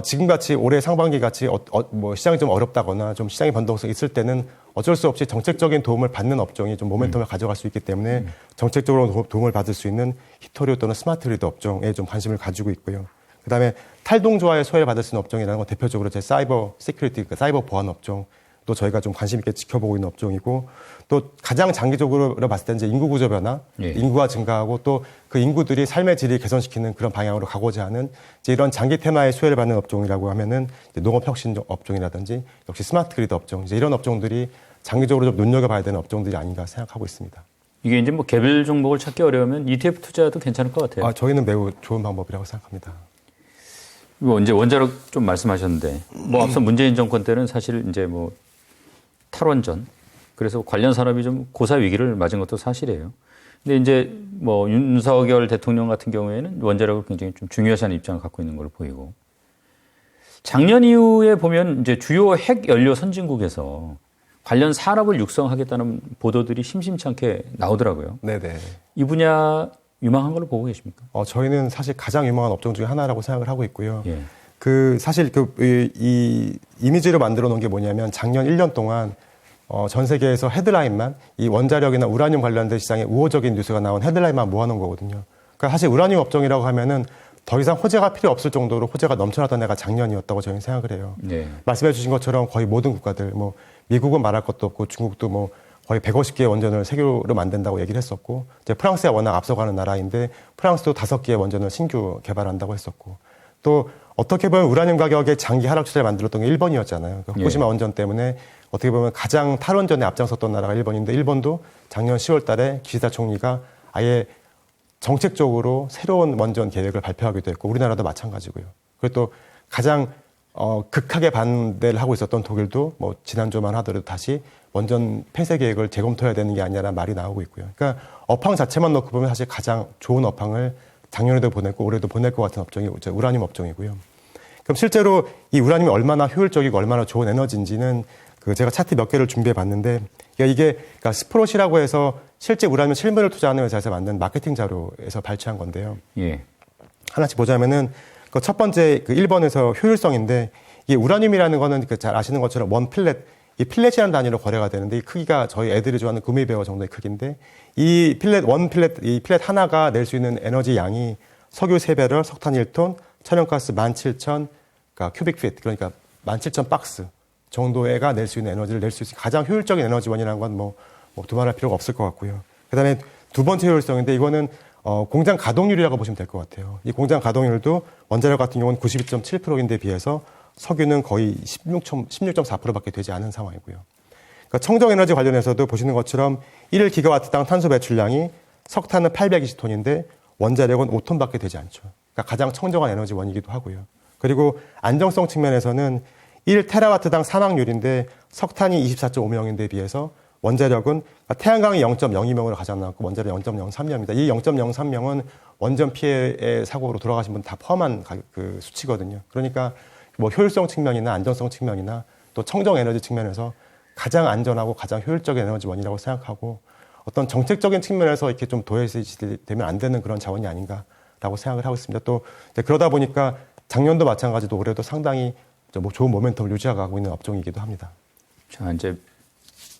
지금같이 올해 상반기 같이 뭐 시장이 좀 어렵다거나 좀 시장의 변동성이 있을 때는 어쩔 수 없이 정책적인 도움을 받는 업종이 좀 모멘텀을 가져갈 수 있기 때문에 정책적으로 도움을 받을 수 있는 히토류 또는 스마트 그리드 업종에 좀 관심을 가지고 있고요. 그다음에 탈동조화에 소외를 받을 수 있는 업종이라는 건 대표적으로 제 사이버 시큐리티, 그러니까 사이버 보안 업종. 또 저희가 좀 관심 있게 지켜보고 있는 업종이고 또 가장 장기적으로 봤을 때 이제 인구 구조 변화, 인구가 증가하고 또 그 인구들이 삶의 질을 개선시키는 그런 방향으로 가고자 하는 이제 이런 장기 테마에 수혜를 받는 업종이라고 하면은 농업 혁신 업종이라든지 역시 스마트 그리드 업종, 이제 이런 업종들이 장기적으로 좀 눈여겨봐야 되는 업종들이 아닌가 생각하고 있습니다. 이게 이제 뭐 개별 종목을 찾기 어려우면 ETF 투자도 괜찮을 것 같아요. 저희는 매우 좋은 방법이라고 생각합니다. 이제 원자력 좀 말씀하셨는데 뭐 앞서 문재인 정권 때는 사실 이제 뭐 탈원전, 그래서 관련 산업이 좀 고사 위기를 맞은 것도 사실이에요. 근데 이제 뭐 윤석열 대통령 같은 경우에는 원자력을 굉장히 좀 중요시하는 입장을 갖고 있는 걸로 보이고, 작년 이후에 보면 이제 주요 핵 연료 선진국에서 관련 산업을 육성하겠다는 보도들이 심심치 않게 나오더라고요. 네네. 이 분야 유망한 걸로 보고 계십니까? 저희는 사실 가장 유망한 업종 중에 하나라고 생각을 하고 있고요. 예. 사실 이 이미지를 만들어 놓은 게 뭐냐면 작년 1년 동안 전 세계에서 헤드라인만 이 원자력이나 우라늄 관련된 시장에 우호적인 뉴스가 나온 헤드라인만 모아놓은 거거든요. 그러니까 사실 우라늄 업종이라고 하면은 더 이상 호재가 필요 없을 정도로 호재가 넘쳐나던 해가 작년이었다고 저희는 생각을 해요. 네. 말씀해 주신 것처럼 거의 모든 국가들, 뭐 미국은 말할 것도 없고 중국도 뭐 거의 150개의 원전을 세계로 만든다고 얘기를 했었고, 이제 프랑스가 워낙 앞서가는 나라인데 프랑스도 5개의 원전을 신규 개발한다고 했었고, 또 어떻게 보면 우라늄 가격의 장기 하락 추세를 만들었던 게 일본이었잖아요. 그 후쿠시마 원전 때문에 어떻게 보면 가장 탈원전에 앞장섰던 나라가 일본인데, 일본도 작년 10월 달에 기시다 총리가 아예 정책적으로 새로운 원전 계획을 발표하기도 했고, 우리나라도 마찬가지고요. 그리고 또 가장 극하게 반대를 하고 있었던 독일도 뭐 지난주만 하더라도 다시 원전 폐쇄 계획을 재검토해야 되는 게 아니라는 말이 나오고 있고요. 그러니까 업황 자체만 놓고 보면 사실 가장 좋은 업황을 작년에도 보냈고 올해도 보낼 것 같은 업종이 우라늄 업종이고요. 그럼 실제로 이 우라늄이 얼마나 효율적이고 얼마나 좋은 에너지인지는 제가 차트 몇 개를 준비해 봤는데, 그러니까 스프롯이라고 해서 실제 우라늄 실물을 투자하는 회사에서 만든 마케팅 자료에서 발췌한 건데요. 예. 하나씩 보자면은 첫 번째 1번에서 효율성인데, 이게 우라늄이라는 거는 잘 아시는 것처럼 원 필렛, 이 필렛이라는 단위로 거래가 되는데, 이 크기가 저희 애들이 좋아하는 구미배어 정도의 크기인데, 이 필렛 하나가 낼 수 있는 에너지 양이 석유 3배럴, 석탄 1톤, 천연가스 17,000 그러니까 큐빅피트, 그러니까 17,000박스 정도가 낼 수 있는 에너지를 낼 수 있는 가장 효율적인 에너지원이라는 건 뭐 두말할 필요가 없을 것 같고요. 그다음에 두 번째 효율성인데, 이거는 공장 가동률이라고 보시면 될 것 같아요. 이 공장 가동률도 원자력 같은 경우는 92.7%인데 비해서 석유는 거의 16.4%밖에 되지 않은 상황이고요. 그러니까 청정에너지 관련해서도 보시는 것처럼 1기가와트당 탄소 배출량이 석탄은 820톤인데 원자력은 5톤밖에 되지 않죠. 그러니까 가장 청정한 에너지원이기도 하고요. 그리고 안정성 측면에서는 1테라와트당 사망률인데 석탄이 24.5명인데 비해서 원자력은 태양광이 0.02명으로 가장 나왔고 원자력 0.03명입니다. 이 0.03명은 원전 피해의 사고로 돌아가신 분 다 포함한 그 수치거든요. 그러니까 뭐 효율성 측면이나 안전성 측면이나 또 청정 에너지 측면에서 가장 안전하고 가장 효율적인 에너지원이라고 생각하고, 어떤 정책적인 측면에서 이렇게 좀 도외시되면 안 되는 그런 자원이 아닌가라고 생각을 하고 있습니다. 또 그러다 보니까 작년도 마찬가지로 올해도 상당히 좋은 모멘텀을 유지하고 있는 업종이기도 합니다. 자, 이제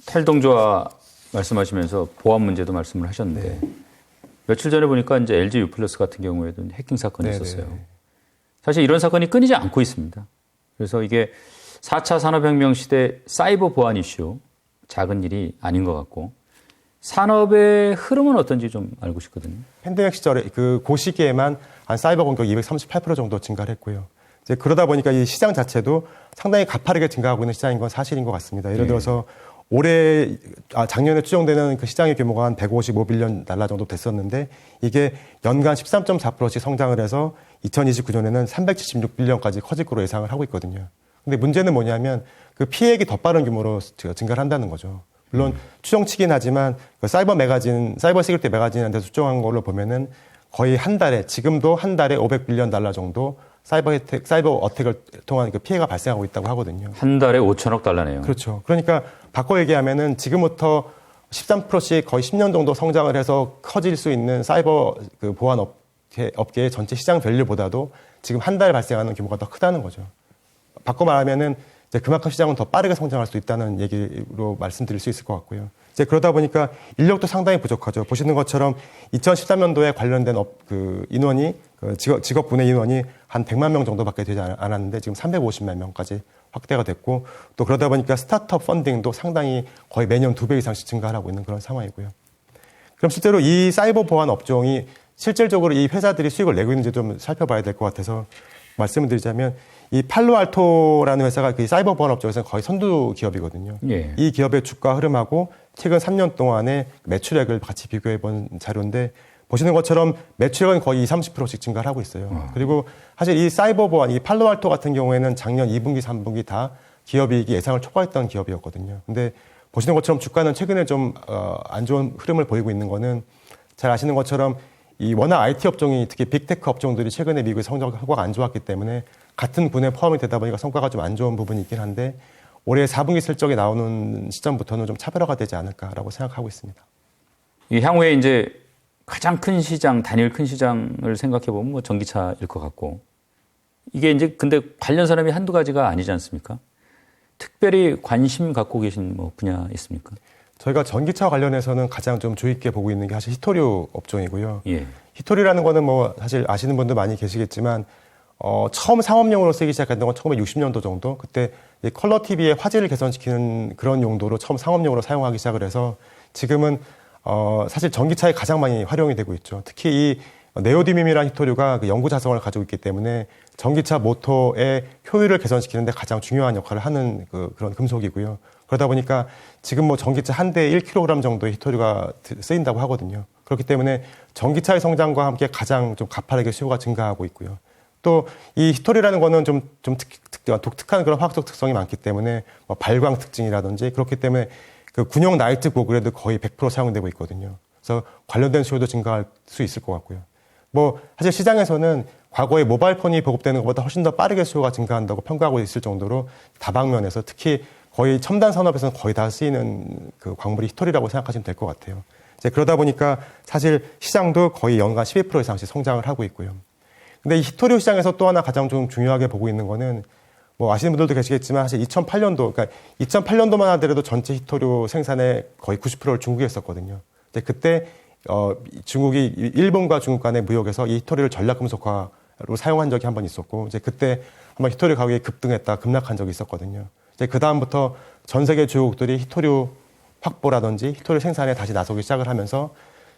탈동조화 말씀하시면서 보안 문제도 말씀을 하셨는데, 네. 며칠 전에 보니까 이제 LG U+ 같은 경우에도 해킹 사건이 있었어요. 사실 이런 사건이 끊이지 않고 있습니다. 그래서 이게 4차 산업혁명 시대 사이버 보안 이슈, 작은 일이 아닌 것 같고, 산업의 흐름은 어떤지 좀 알고 싶거든요. 팬데믹 시절에 그 시기에만 한 사이버 공격이 238% 정도 증가를 했고요. 이제 그러다 보니까 이 시장 자체도 상당히 가파르게 증가하고 있는 시장인 건 사실인 것 같습니다. 예를 들어서 작년에 추정되는 그 시장의 규모가 한 155빌리언 달러 정도 됐었는데, 이게 연간 13.4%씩 성장을 해서 2029년에는 376빌리언까지 커질 거로 예상을 하고 있거든요. 근데 문제는 뭐냐면 그 피해액이 더 빠른 규모로 증가를 한다는 거죠. 물론 추정치긴 하지만 그 사이버 시큐리티 매거진한테 수정한 걸로 보면은 거의 한 달에 지금도 한 달에 500빌리언 달러 정도 사이버 어택을 통한 그 피해가 발생하고 있다고 하거든요. 한 달에 5천억 달러네요. 그렇죠. 그러니까 바꿔 얘기하면은 지금부터 13%씩 거의 10년 정도 성장을 해서 커질 수 있는 사이버 그 보안 업계의 전체 시장 밸류보다도 지금 한 달에 발생하는 규모가 더 크다는 거죠. 바꿔 말하면은 이제 그만큼 시장은 더 빠르게 성장할 수 있다는 얘기로 말씀드릴 수 있을 것 같고요. 이제 그러다 보니까 인력도 상당히 부족하죠. 보시는 것처럼 2013년도에 관련된 인원이 직업군의 인원이 한 100만 명 정도밖에 되지 않았는데 지금 350만 명까지 확대가 됐고 또 그러다 보니까 스타트업 펀딩도 상당히 거의 매년 2배 이상씩 증가하고 있는 그런 상황이고요. 그럼 실제로 이 사이버 보안 업종이 실질적으로 이 회사들이 수익을 내고 있는지 좀 살펴봐야 될 것 같아서 말씀을 드리자면 이 팔로알토라는 회사가 그 사이버 보안 업종에서는 거의 선두 기업이거든요. 예. 이 기업의 주가 흐름하고 최근 3년 동안의 매출액을 같이 비교해 본 자료인데 보시는 것처럼 매출액은 거의 20, 30%씩 증가를 하고 있어요. 그리고 사실 이 사이버 보안, 이 팔로알토 같은 경우에는 작년 2분기, 3분기 다 기업이익이 예상을 초과했던 기업이었거든요. 근데 보시는 것처럼 주가는 최근에 좀 안 좋은 흐름을 보이고 있는 거는 잘 아시는 것처럼 이 워낙 IT 업종이 특히 빅테크 업종들이 최근에 미국의 성과가 안 좋았기 때문에 같은 분에 포함이 되다 보니까 성과가 좀 안 좋은 부분이 있긴 한데 올해 4분기 실적이 나오는 시점부터는 좀 차별화가 되지 않을까라고 생각하고 있습니다. 이 향후에 이제 가장 큰 시장, 단일 큰 시장을 생각해 보면 뭐 전기차일 것 같고 이게 이제 근데 관련 산업이 한두 가지가 아니지 않습니까? 특별히 관심 갖고 계신 뭐 분야 있습니까? 저희가 전기차 관련해서는 가장 좀 주의 있게 보고 있는 게 사실 히토류 업종이고요. 예. 히토류라는 거는 뭐 사실 아시는 분도 많이 계시겠지만 처음 상업용으로 쓰기 시작했던 건 1960년도 정도. 그때 컬러 TV의 화질을 개선시키는 그런 용도로 처음 상업용으로 사용하기 시작을 해서 지금은 사실 전기차에 가장 많이 활용이 되고 있죠. 특히 이 네오디뮴이라는 히토류가 그 영구 자성을 가지고 있기 때문에 전기차 모터의 효율을 개선시키는데 가장 중요한 역할을 하는 그런 금속이고요. 그러다 보니까 지금 뭐 전기차 한 대에 1kg 정도의 히토류가 쓰인다고 하거든요. 그렇기 때문에 전기차의 성장과 함께 가장 좀 가파르게 수요가 증가하고 있고요. 또 이 히토류라는 거는 좀 독특한 그런 화학적 특성이 많기 때문에 뭐 발광 특징이라든지 그렇기 때문에 그 군용 나이트 고글에도 거의 100% 사용되고 있거든요. 그래서 관련된 수요도 증가할 수 있을 것 같고요. 뭐 사실 시장에서는 과거에 모바일 폰이 보급되는 것보다 훨씬 더 빠르게 수요가 증가한다고 평가하고 있을 정도로 다방면에서 특히 거의 첨단 산업에서는 거의 다 쓰이는 그 광물이 히토리라고 생각하시면 될 것 같아요. 이제 그러다 보니까 사실 시장도 거의 연간 12% 이상씩 성장을 하고 있고요. 근데 이 히토류 시장에서 또 하나 가장 좀 중요하게 보고 있는 거는 뭐 아시는 분들도 계시겠지만 사실 2008년도, 그러니까 2008년도만 하더라도 전체 히토류 생산의 거의 90%를 중국에 했었거든요. 근데 그때 중국이 일본과 중국 간의 무역에서 이 히토류를 전략금속화로 사용한 적이 한 번 있었고 이제 그때 한번 히토류 가격이 급락한 적이 있었거든요. 이제 그 다음부터 전 세계 주요국들이 히토류 확보라든지 히토류 생산에 다시 나서기 시작을 하면서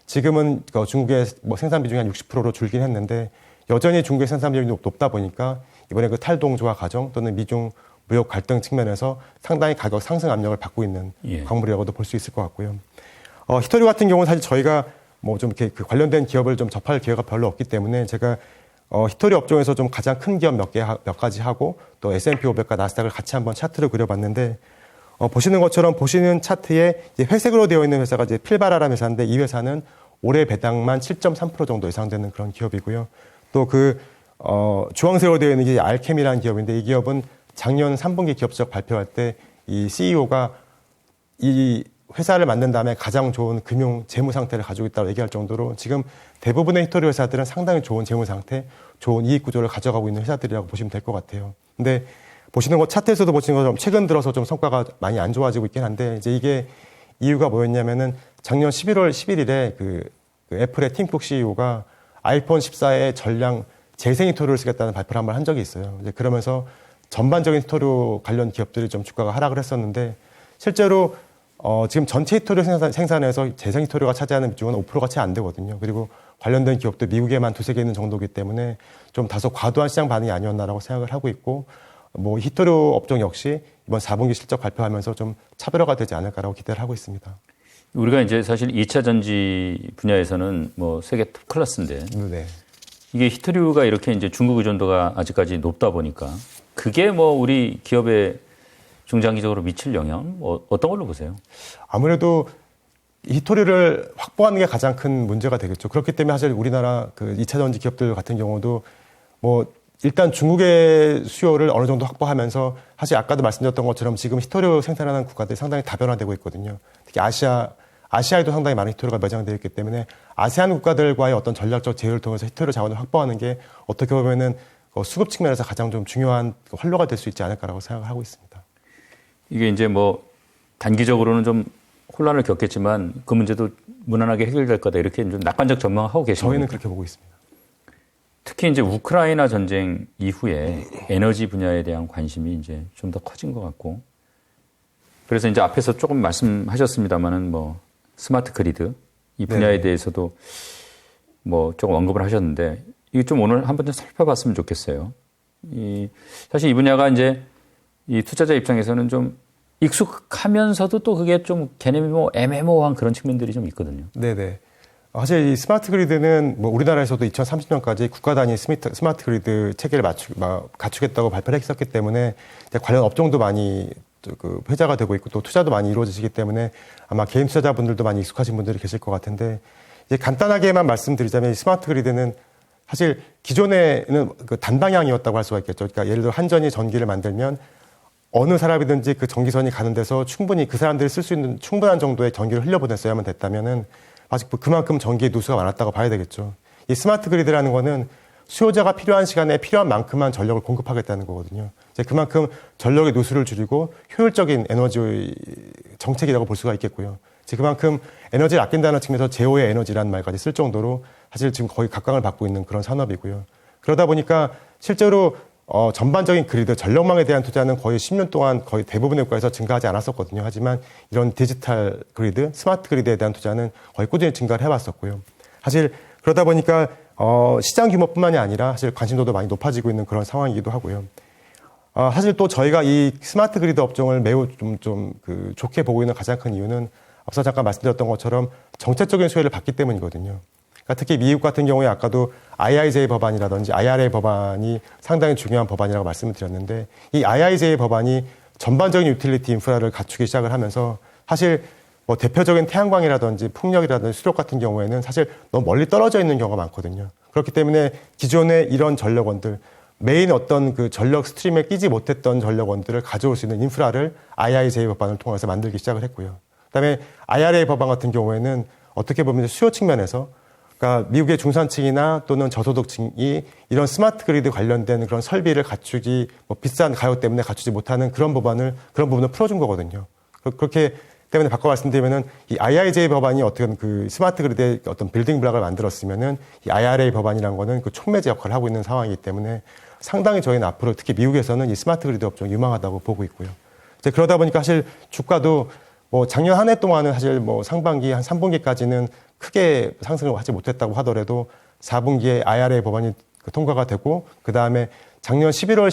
지금은 중국의 뭐 생산 비중이 한 60%로 줄긴 했는데 여전히 중국의 생산 비중이 높다 보니까 이번에 그 탈동조화 과정 또는 미중 무역 갈등 측면에서 상당히 가격 상승 압력을 받고 있는 광물이라고도 볼 수 있을 것 같고요. 히토류 같은 경우는 사실 저희가 뭐 좀 이렇게 그 관련된 기업을 좀 접할 기회가 별로 없기 때문에 제가 히토류 업종에서 좀 가장 큰 기업 몇 가지 하고 또 S&P 500과 나스닥을 같이 한번 차트를 그려봤는데 보시는 것처럼 보시는 차트에 이제 회색으로 되어 있는 회사가 이제 필바라라는 회사인데 이 회사는 올해 배당만 7.3% 정도 예상되는 그런 기업이고요. 또 주황색으로 되어 있는 게 알케미라는 기업인데 이 기업은 작년 3분기 기업 실적 발표할 때 이 CEO가 이 회사를 만든 다음에 가장 좋은 금융 재무 상태를 가지고 있다고 얘기할 정도로 지금 대부분의 히토류 회사들은 상당히 좋은 재무 상태, 좋은 이익 구조를 가져가고 있는 회사들이라고 보시면 될 것 같아요. 근데 보시는 것 차트에서도 보시는 것처럼 최근 들어서 좀 성과가 많이 안 좋아지고 있긴 한데 이제 이게 이유가 뭐였냐면은 작년 11월 11일에 그 애플의 팀 쿡 CEO가 아이폰 14의 전량 재생 히토류를 쓰겠다는 발표를 한번 한 적이 있어요. 이제 그러면서 전반적인 히토류 관련 기업들이 좀 주가가 하락을 했었는데 실제로 지금 전체 히토류 생산에서 재생 히토류가 차지하는 비중은 5%가 채 안 되거든요. 그리고 관련된 기업도 미국에만 두세 개 있는 정도이기 때문에 좀 다소 과도한 시장 반응이 아니었나라고 생각을 하고 있고 뭐 히토류 업종 역시 이번 4분기 실적 발표하면서 좀 차별화가 되지 않을까라고 기대를 하고 있습니다. 우리가 이제 사실 2차 전지 분야에서는 뭐 세계 톱 클래스인데 네. 이게 히토류가 이렇게 이제 중국 의존도가 아직까지 높다 보니까 그게 뭐 우리 기업에 중장기적으로 미칠 영향 어떤 걸로 보세요? 아무래도 히토리를 확보하는 게 가장 큰 문제가 되겠죠. 그렇기 때문에 사실 우리나라 그 2차 전지 기업들 같은 경우도 뭐 일단 중국의 수요를 어느 정도 확보하면서 사실 아까도 말씀드렸던 것처럼 지금 히토류 생산하는 국가들이 상당히 다변화되고 있거든요. 특히 아시아에도 상당히 많은 히토류가 매장되어 있기 때문에 아세안 국가들과의 어떤 전략적 제휴를 통해서 히토류 자원을 확보하는 게 어떻게 보면은 수급 측면에서 가장 좀 중요한 활로가 될 수 있지 않을까라고 생각을 하고 있습니다. 이게 이제 뭐 단기적으로는 좀 혼란을 겪겠지만 그 문제도 무난하게 해결될 거다 이렇게 좀 낙관적 전망하고 계십니다. 저희는 그렇게 보고 있습니다. 특히 이제 우크라이나 전쟁 이후에 에너지 분야에 대한 관심이 이제 좀 더 커진 것 같고 그래서 이제 앞에서 조금 말씀하셨습니다만은 뭐 스마트 그리드 이 분야에 대해서도 뭐 조금 언급을 하셨는데 이게 좀 오늘 한번 좀 살펴봤으면 좋겠어요. 사실 이 분야가 이제 이 투자자 입장에서는 좀 익숙하면서도 또 그게 좀 개념이 뭐 애매모호한 그런 측면들이 좀 있거든요. 네네. 사실 이 스마트 그리드는 뭐 우리나라에서도 2030년까지 국가 단위 스마트 그리드 체계를 갖추겠다고 발표를 했었기 때문에 관련 업종도 많이 회자가 되고 있고 또 투자도 많이 이루어지기 때문에 아마 개인 투자자분들도 많이 익숙하신 분들이 계실 것 같은데 이제 간단하게만 말씀드리자면 이 스마트 그리드는 사실 기존에는 그 단방향이었다고 할 수가 있겠죠. 그러니까 예를 들어 한전이 전기를 만들면 어느 사람이든지 그 전기선이 가는 데서 충분히 그 사람들이 쓸 수 있는 충분한 정도의 전기를 흘려보냈어야만 됐다면은 아직 그만큼 전기의 누수가 많았다고 봐야 되겠죠. 이 스마트 그리드라는 거는 수요자가 필요한 시간에 필요한 만큼만 전력을 공급하겠다는 거거든요. 이제 그만큼 전력의 누수를 줄이고 효율적인 에너지 정책이라고 볼 수가 있겠고요. 이제 그만큼 에너지를 아낀다는 측면에서 제로의 에너지라는 말까지 쓸 정도로 사실 지금 거의 각광을 받고 있는 그런 산업이고요. 그러다 보니까 실제로 전반적인 그리드, 전력망에 대한 투자는 거의 10년 동안 거의 대부분의 국가에서 증가하지 않았었거든요. 하지만 이런 디지털 그리드, 스마트 그리드에 대한 투자는 거의 꾸준히 증가를 해왔었고요. 사실 그러다 보니까 시장 규모뿐만이 아니라 사실 관심도도 많이 높아지고 있는 그런 상황이기도 하고요. 사실 또 저희가 이 스마트 그리드 업종을 매우 좋게 보고 있는 가장 큰 이유는 앞서 잠깐 말씀드렸던 것처럼 정책적인 수혜를 받기 때문이거든요. 그러니까 특히 미국 같은 경우에 아까도 IIJ 법안이라든지 IRA 법안이 상당히 중요한 법안이라고 말씀을 드렸는데 이 IIJ 법안이 전반적인 유틸리티 인프라를 갖추기 시작을 하면서 사실 뭐 대표적인 태양광이라든지 풍력이라든지 수력 같은 경우에는 사실 너무 멀리 떨어져 있는 경우가 많거든요. 그렇기 때문에 기존의 이런 전력원들 메인 어떤 그 전력 스트림에 끼지 못했던 전력원들을 가져올 수 있는 인프라를 IIJ 법안을 통해서 만들기 시작을 했고요. 그다음에 IRA 법안 같은 경우에는 어떻게 보면 수요 측면에서 그러니까 미국의 중산층이나 또는 저소득층이 이런 스마트 그리드 관련된 그런 설비를 갖추기 뭐 비싼 가격 때문에 갖추지 못하는 그런 부분을 풀어준 거거든요. 그렇게 때문에 바꿔 말씀드리면은 이 IIJ 법안이 어떻게 그 스마트 그리드의 어떤 빌딩 블록을 만들었으면은 이 IRA 법안이라는 거는 그 촉매제 역할을 하고 있는 상황이기 때문에 상당히 저희는 앞으로 특히 미국에서는 이 스마트 그리드 업종이 유망하다고 보고 있고요. 이제 그러다 보니까 사실 주가도 뭐 작년 한 해 동안은 사실 뭐 상반기 한 3분기까지는 크게 상승을 하지 못했다고 하더라도 4분기에 IRA 법안이 통과가 되고 그 다음에 작년 11월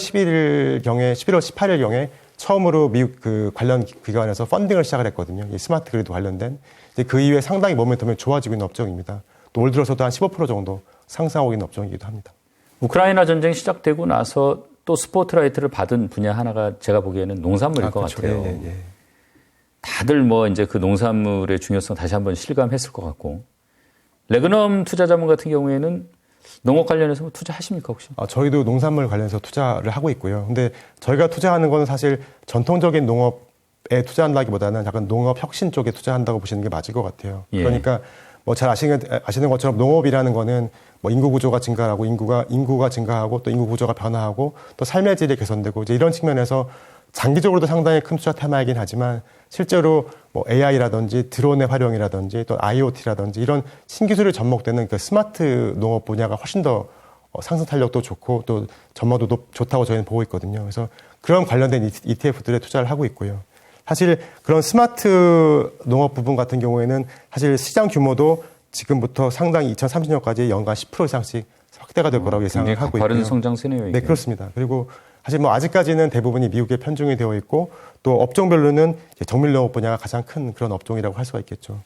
18일경에 처음으로 미국 그 관련 기관에서 펀딩을 시작을 했거든요. 이 스마트 그리드 관련된. 이제 그 이후에 상당히 모멘텀이 좋아지고 있는 업종입니다. 또 올 들어서도 한 15% 정도 상승하고 있는 업종이기도 합니다. 우크라이나 전쟁 시작되고 나서 또 스포트라이트를 받은 분야 하나가 제가 보기에는 농산물일 것 그렇죠. 같아요. 예. 다들 뭐 이제 그 농산물의 중요성 다시 한번 실감했을 것 같고. 레그넘 투자자분 같은 경우에는 농업 관련해서 뭐 투자하십니까 혹시? 저희도 농산물 관련해서 투자를 하고 있고요. 근데 저희가 투자하는 건 사실 전통적인 농업에 투자한다기보다는 약간 농업 혁신 쪽에 투자한다고 보시는 게 맞을 것 같아요. 예. 그러니까 뭐 잘 아시는 것처럼 농업이라는 거는 뭐 인구 구조가 증가하고 인구가 증가하고 또 인구 구조가 변화하고 또 삶의 질이 개선되고 이제 이런 측면에서 장기적으로도 상당히 큰 투자 테마이긴 하지만 실제로 뭐 AI라든지 드론의 활용이라든지 또 IoT라든지 이런 신기술이 접목되는 그 스마트 농업 분야가 훨씬 더 상승 탄력도 좋고 또 전망도 좋다고 저희는 보고 있거든요. 그래서 그런 관련된 ETF들에 투자를 하고 있고요. 사실 그런 스마트 농업 부분 같은 경우에는 사실 시장 규모도 지금부터 상당히 2030년까지 연간 10% 이상씩 확대가 될 거라고 예상을 하고 있고요. 바른 성장세네요. 이게. 네, 그렇습니다. 그리고 사실 뭐 아직까지는 대부분이 미국에 편중이 되어 있고 또 업종별로는 정밀 농업 분야가 가장 큰 그런 업종이라고 할 수가 있겠죠.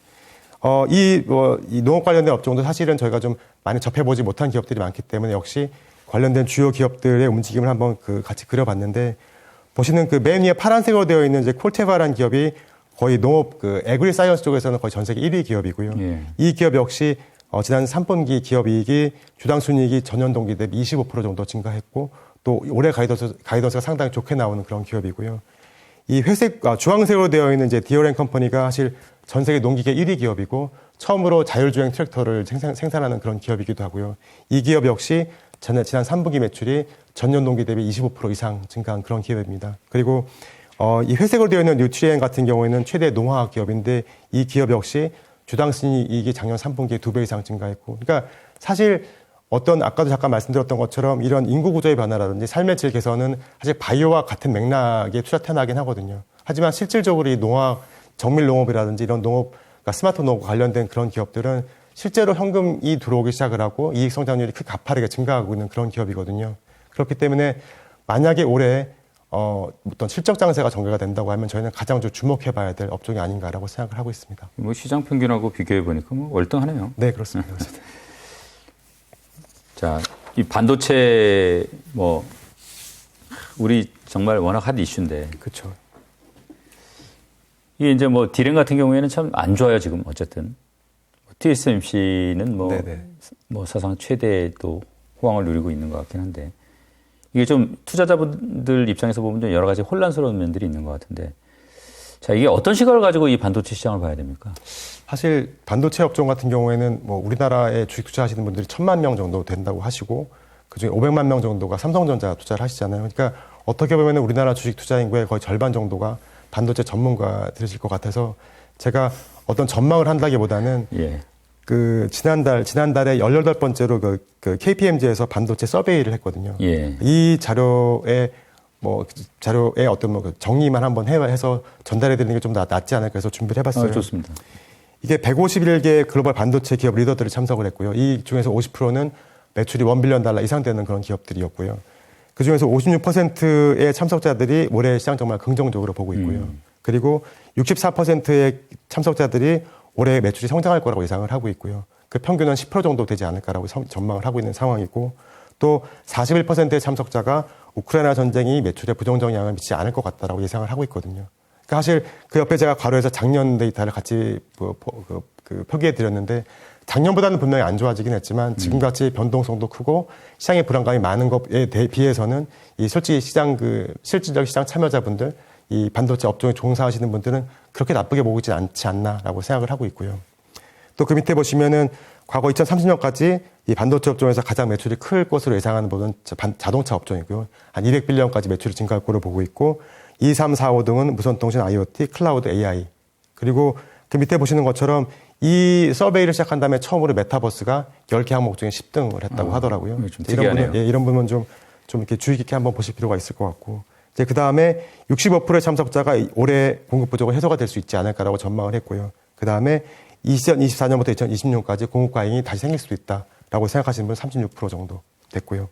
이 농업 관련된 업종도 사실은 저희가 좀 많이 접해보지 못한 기업들이 많기 때문에 역시 관련된 주요 기업들의 움직임을 한번 같이 그려봤는데 보시는 그 맨 위에 파란색으로 되어 있는 이제 콜테바라는 기업이 거의 농업 그 에그리 사이언스 쪽에서는 거의 전 세계 1위 기업이고요. 예. 이 기업 역시 지난 3분기 기업이익이 주당 순이익이 전년 동기 대비 25% 정도 증가했고 또 올해 가이던스가 상당히 좋게 나오는 그런 기업이고요. 이 주황색으로 되어 있는 이제 디오렌 컴퍼니가 사실 전 세계 농기계 1위 기업이고 처음으로 자율주행 트랙터를 생산하는 그런 기업이기도 하고요. 이 기업 역시 지난 3분기 매출이 전년 동기 대비 25% 이상 증가한 그런 기업입니다. 그리고 이 회색으로 되어 있는 뉴트리엔 같은 경우에는 최대 농화학 기업인데 이 기업 역시 주당 순이익이 작년 3분기에 2배 이상 증가했고, 그러니까 사실 아까도 잠깐 말씀드렸던 것처럼 이런 인구 구조의 변화라든지 삶의 질 개선은 사실 바이오와 같은 맥락의 투자 테마긴 하거든요. 하지만 실질적으로 이 정밀 농업이라든지 이런 농업, 그러니까 스마트 농업과 관련된 그런 기업들은 실제로 현금이 들어오기 시작을 하고 이익 성장률이 크게 가파르게 증가하고 있는 그런 기업이거든요. 그렇기 때문에 만약에 올해 어떤 실적 장세가 전개가 된다고 하면 저희는 가장 좀 주목해봐야 될 업종이 아닌가라고 생각을 하고 있습니다. 뭐 시장 평균하고 비교해 보니까 뭐 월등하네요. 네, 그렇습니다. 자, 이 반도체 우리 정말 워낙 핫 이슈인데. 그렇죠. 이게 이제 디램 같은 경우에는 참 안 좋아요, 지금 어쨌든. TSMC는 사상 최대 또 호황을 누리고 있는 것 같긴 한데. 이게 좀 투자자분들 입장에서 보면 좀 여러 가지 혼란스러운 면들이 있는 것 같은데. 자, 이게 어떤 시각을 가지고 이 반도체 시장을 봐야 됩니까? 사실 반도체 업종 같은 경우에는 우리나라에 주식 투자하시는 분들이 1,000만 명 정도 된다고 하시고 그중에 500만 명 정도가 삼성전자 투자를 하시잖아요. 그러니까 어떻게 보면 우리나라 주식 투자 인구의 거의 절반 정도가 반도체 전문가들이실 것 같아서 제가 어떤 전망을 한다기보다는 예. 지난달에 18번째로 KPMG에서 반도체 서베이를 했거든요. 예. 이 자료에 어떤 정리만 한번 해서 전달해 드리는 게 좀 낫지 않을까 해서 준비를 해봤어요. 좋습니다. 이게 151개 글로벌 반도체 기업 리더들이 참석을 했고요. 이 중에서 50%는 매출이 $1 빌리언 이상 되는 그런 기업들이었고요. 그 중에서 56%의 참석자들이 올해 시장 정말 긍정적으로 보고 있고요. 그리고 64%의 참석자들이 올해 매출이 성장할 거라고 예상을 하고 있고요. 그 평균은 10% 정도 되지 않을까라고 전망을 하고 있는 상황이고 또 41%의 참석자가 우크라이나 전쟁이 매출에 부정적 영향을 미치지 않을 것 같다라고 예상을 하고 있거든요. 그러니까 사실 그 옆에 제가 괄호해서 작년 데이터를 같이 표기해 드렸는데 작년보다는 분명히 안 좋아지긴 했지만 지금같이 변동성도 크고 시장의 불안감이 많은 것에 비해서는 이 솔직히 실질적 시장 참여자분들 이 반도체 업종에 종사하시는 분들은 그렇게 나쁘게 보고 있지 않지 않나라고 생각을 하고 있고요. 또 그 밑에 보시면은 과거 2030년까지 이 반도체 업종에서 가장 매출이 클 것으로 예상하는 부분은 자동차 업종이고요. 한 200빌리언까지 매출이 증가할 거로 보고 있고 2, 3, 4, 5 등은 무선통신, IoT, 클라우드, AI. 그리고 그 밑에 보시는 것처럼 이 서베이를 시작한 다음에 처음으로 메타버스가 10개 항목 중에 10등을 했다고 하더라고요. 좀 특이하네요. 이런 부분은 좀 이렇게 주의 깊게 한번 보실 필요가 있을 것 같고. 이제 그 다음에 65%의 참석자가 올해 공급 부족은 해소가 될 수 있지 않을까라고 전망을 했고요. 그 다음에 2024년부터 2026년까지 공급 과잉이 다시 생길 수도 있다라고 생각하시는 분 36% 정도 됐고요.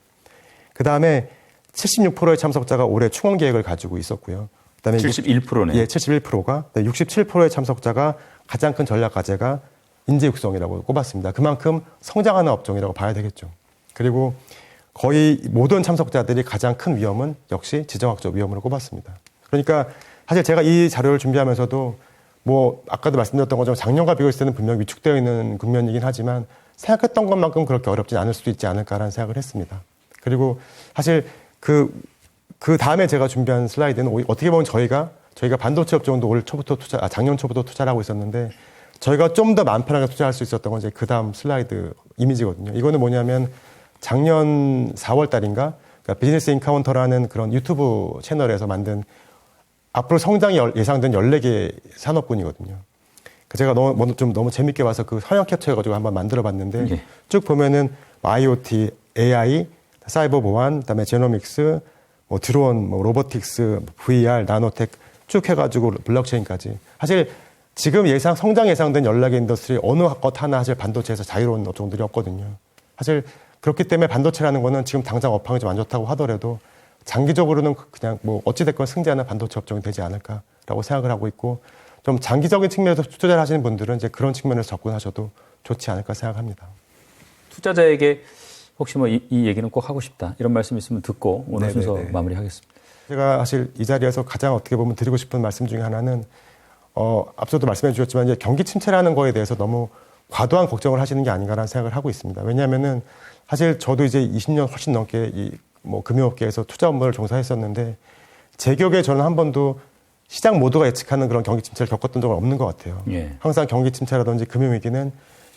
그 다음에 76%의 참석자가 올해 충원 계획을 가지고 있었고요. 그다음에 71%네. 예, 71%가 67%의 참석자가 가장 큰 전략 과제가 인재 육성이라고 꼽았습니다. 그만큼 성장하는 업종이라고 봐야 되겠죠. 그리고 거의 모든 참석자들이 가장 큰 위험은 역시 지정학적 위험으로 꼽았습니다. 그러니까 사실 제가 이 자료를 준비하면서도 아까도 말씀드렸던 것처럼 작년과 비교했을 때는 분명히 위축되어 있는 국면이긴 하지만 생각했던 것만큼 그렇게 어렵진 않을 수도 있지 않을까라는 생각을 했습니다. 그리고 사실 그 다음에 제가 준비한 슬라이드는 어떻게 보면 저희가 반도체 업종도 작년 초부터 투자를 하고 있었는데 저희가 좀 더 마음 편하게 투자할 수 있었던 건 이제 그 다음 슬라이드 이미지거든요. 이거는 뭐냐면 작년 4월 달인가 그러니까 비즈니스 인카운터라는 그런 유튜브 채널에서 만든 앞으로 성장이 예상된 14개 산업군이거든요. 제가 너무 재밌게 봐서 그 화면 캡처해가지고 한번 만들어 봤는데 예. 쭉 보면은 IoT, AI, 사이버 보안, 그다음에 제노믹스, 드론, 로보틱스, VR, 나노텍 쭉 해가지고 블록체인까지. 사실 지금 성장 예상된 14개 인더스트리 어느 것 하나 사실 반도체에서 자유로운 업종들이 없거든요. 사실 그렇기 때문에 반도체라는 거는 지금 당장 업황이 좀 안 좋다고 하더라도 장기적으로는 그냥 어찌됐건 승자는 반도체 업종이 되지 않을까라고 생각을 하고 있고 좀 장기적인 측면에서 투자를 하시는 분들은 이제 그런 측면에서 접근하셔도 좋지 않을까 생각합니다. 투자자에게 혹시 이 얘기는 꼭 하고 싶다 이런 말씀 있으면 듣고 오늘 순서 마무리하겠습니다. 제가 사실 이 자리에서 가장 어떻게 보면 드리고 싶은 말씀 중에 하나는 앞서도 말씀해 주셨지만 이제 경기 침체라는 거에 대해서 너무 과도한 걱정을 하시는 게 아닌가라는 생각을 하고 있습니다. 왜냐하면은 사실 저도 이제 20년 훨씬 넘게 이 뭐 금융업계에서 투자 업무를 종사했었는데 제 기억에 저는 한 번도 시장 모두가 예측하는 그런 경기 침체를 겪었던 적은 없는 것 같아요. 예. 항상 경기 침체라든지 금융위기는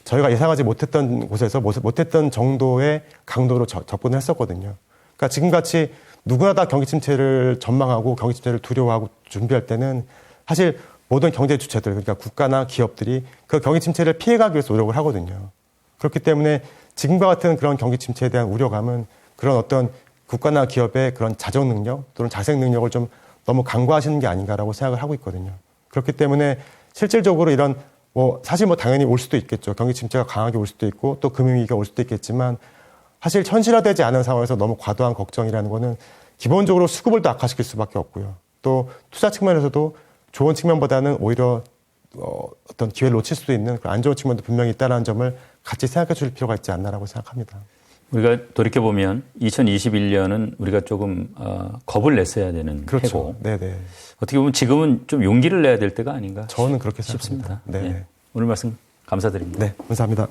저희가 예상하지 못했던 곳에서 못했던 정도의 강도로 접근을 했었거든요. 그러니까 지금같이 누구나 다 경기 침체를 전망하고 경기 침체를 두려워하고 준비할 때는 사실 모든 경제 주체들, 그러니까 국가나 기업들이 그 경기 침체를 피해가기 위해서 노력을 하거든요. 그렇기 때문에 지금과 같은 그런 경기 침체에 대한 우려감은 그런 어떤 국가나 기업의 그런 자정 능력 또는 자생 능력을 좀 너무 간과하시는 게 아닌가라고 생각을 하고 있거든요. 그렇기 때문에 실질적으로 이런 사실 당연히 올 수도 있겠죠. 경기 침체가 강하게 올 수도 있고 또 금융위기가 올 수도 있겠지만 사실 현실화되지 않은 상황에서 너무 과도한 걱정이라는 거는 기본적으로 수급을 더 악화시킬 수밖에 없고요. 또 투자 측면에서도 좋은 측면보다는 오히려 어떤 기회를 놓칠 수도 있는 그런 안 좋은 측면도 분명히 있다는 점을 같이 생각해 줄 필요가 있지 않나라고 생각합니다. 우리가 돌이켜보면 2021년은 우리가 조금 겁을 냈어야 되는 그렇죠. 해고. 네네. 어떻게 보면 지금은 좀 용기를 내야 될 때가 아닌가 저는 그렇게 싶습니다. 생각합니다. 네. 오늘 말씀 감사드립니다. 네, 감사합니다.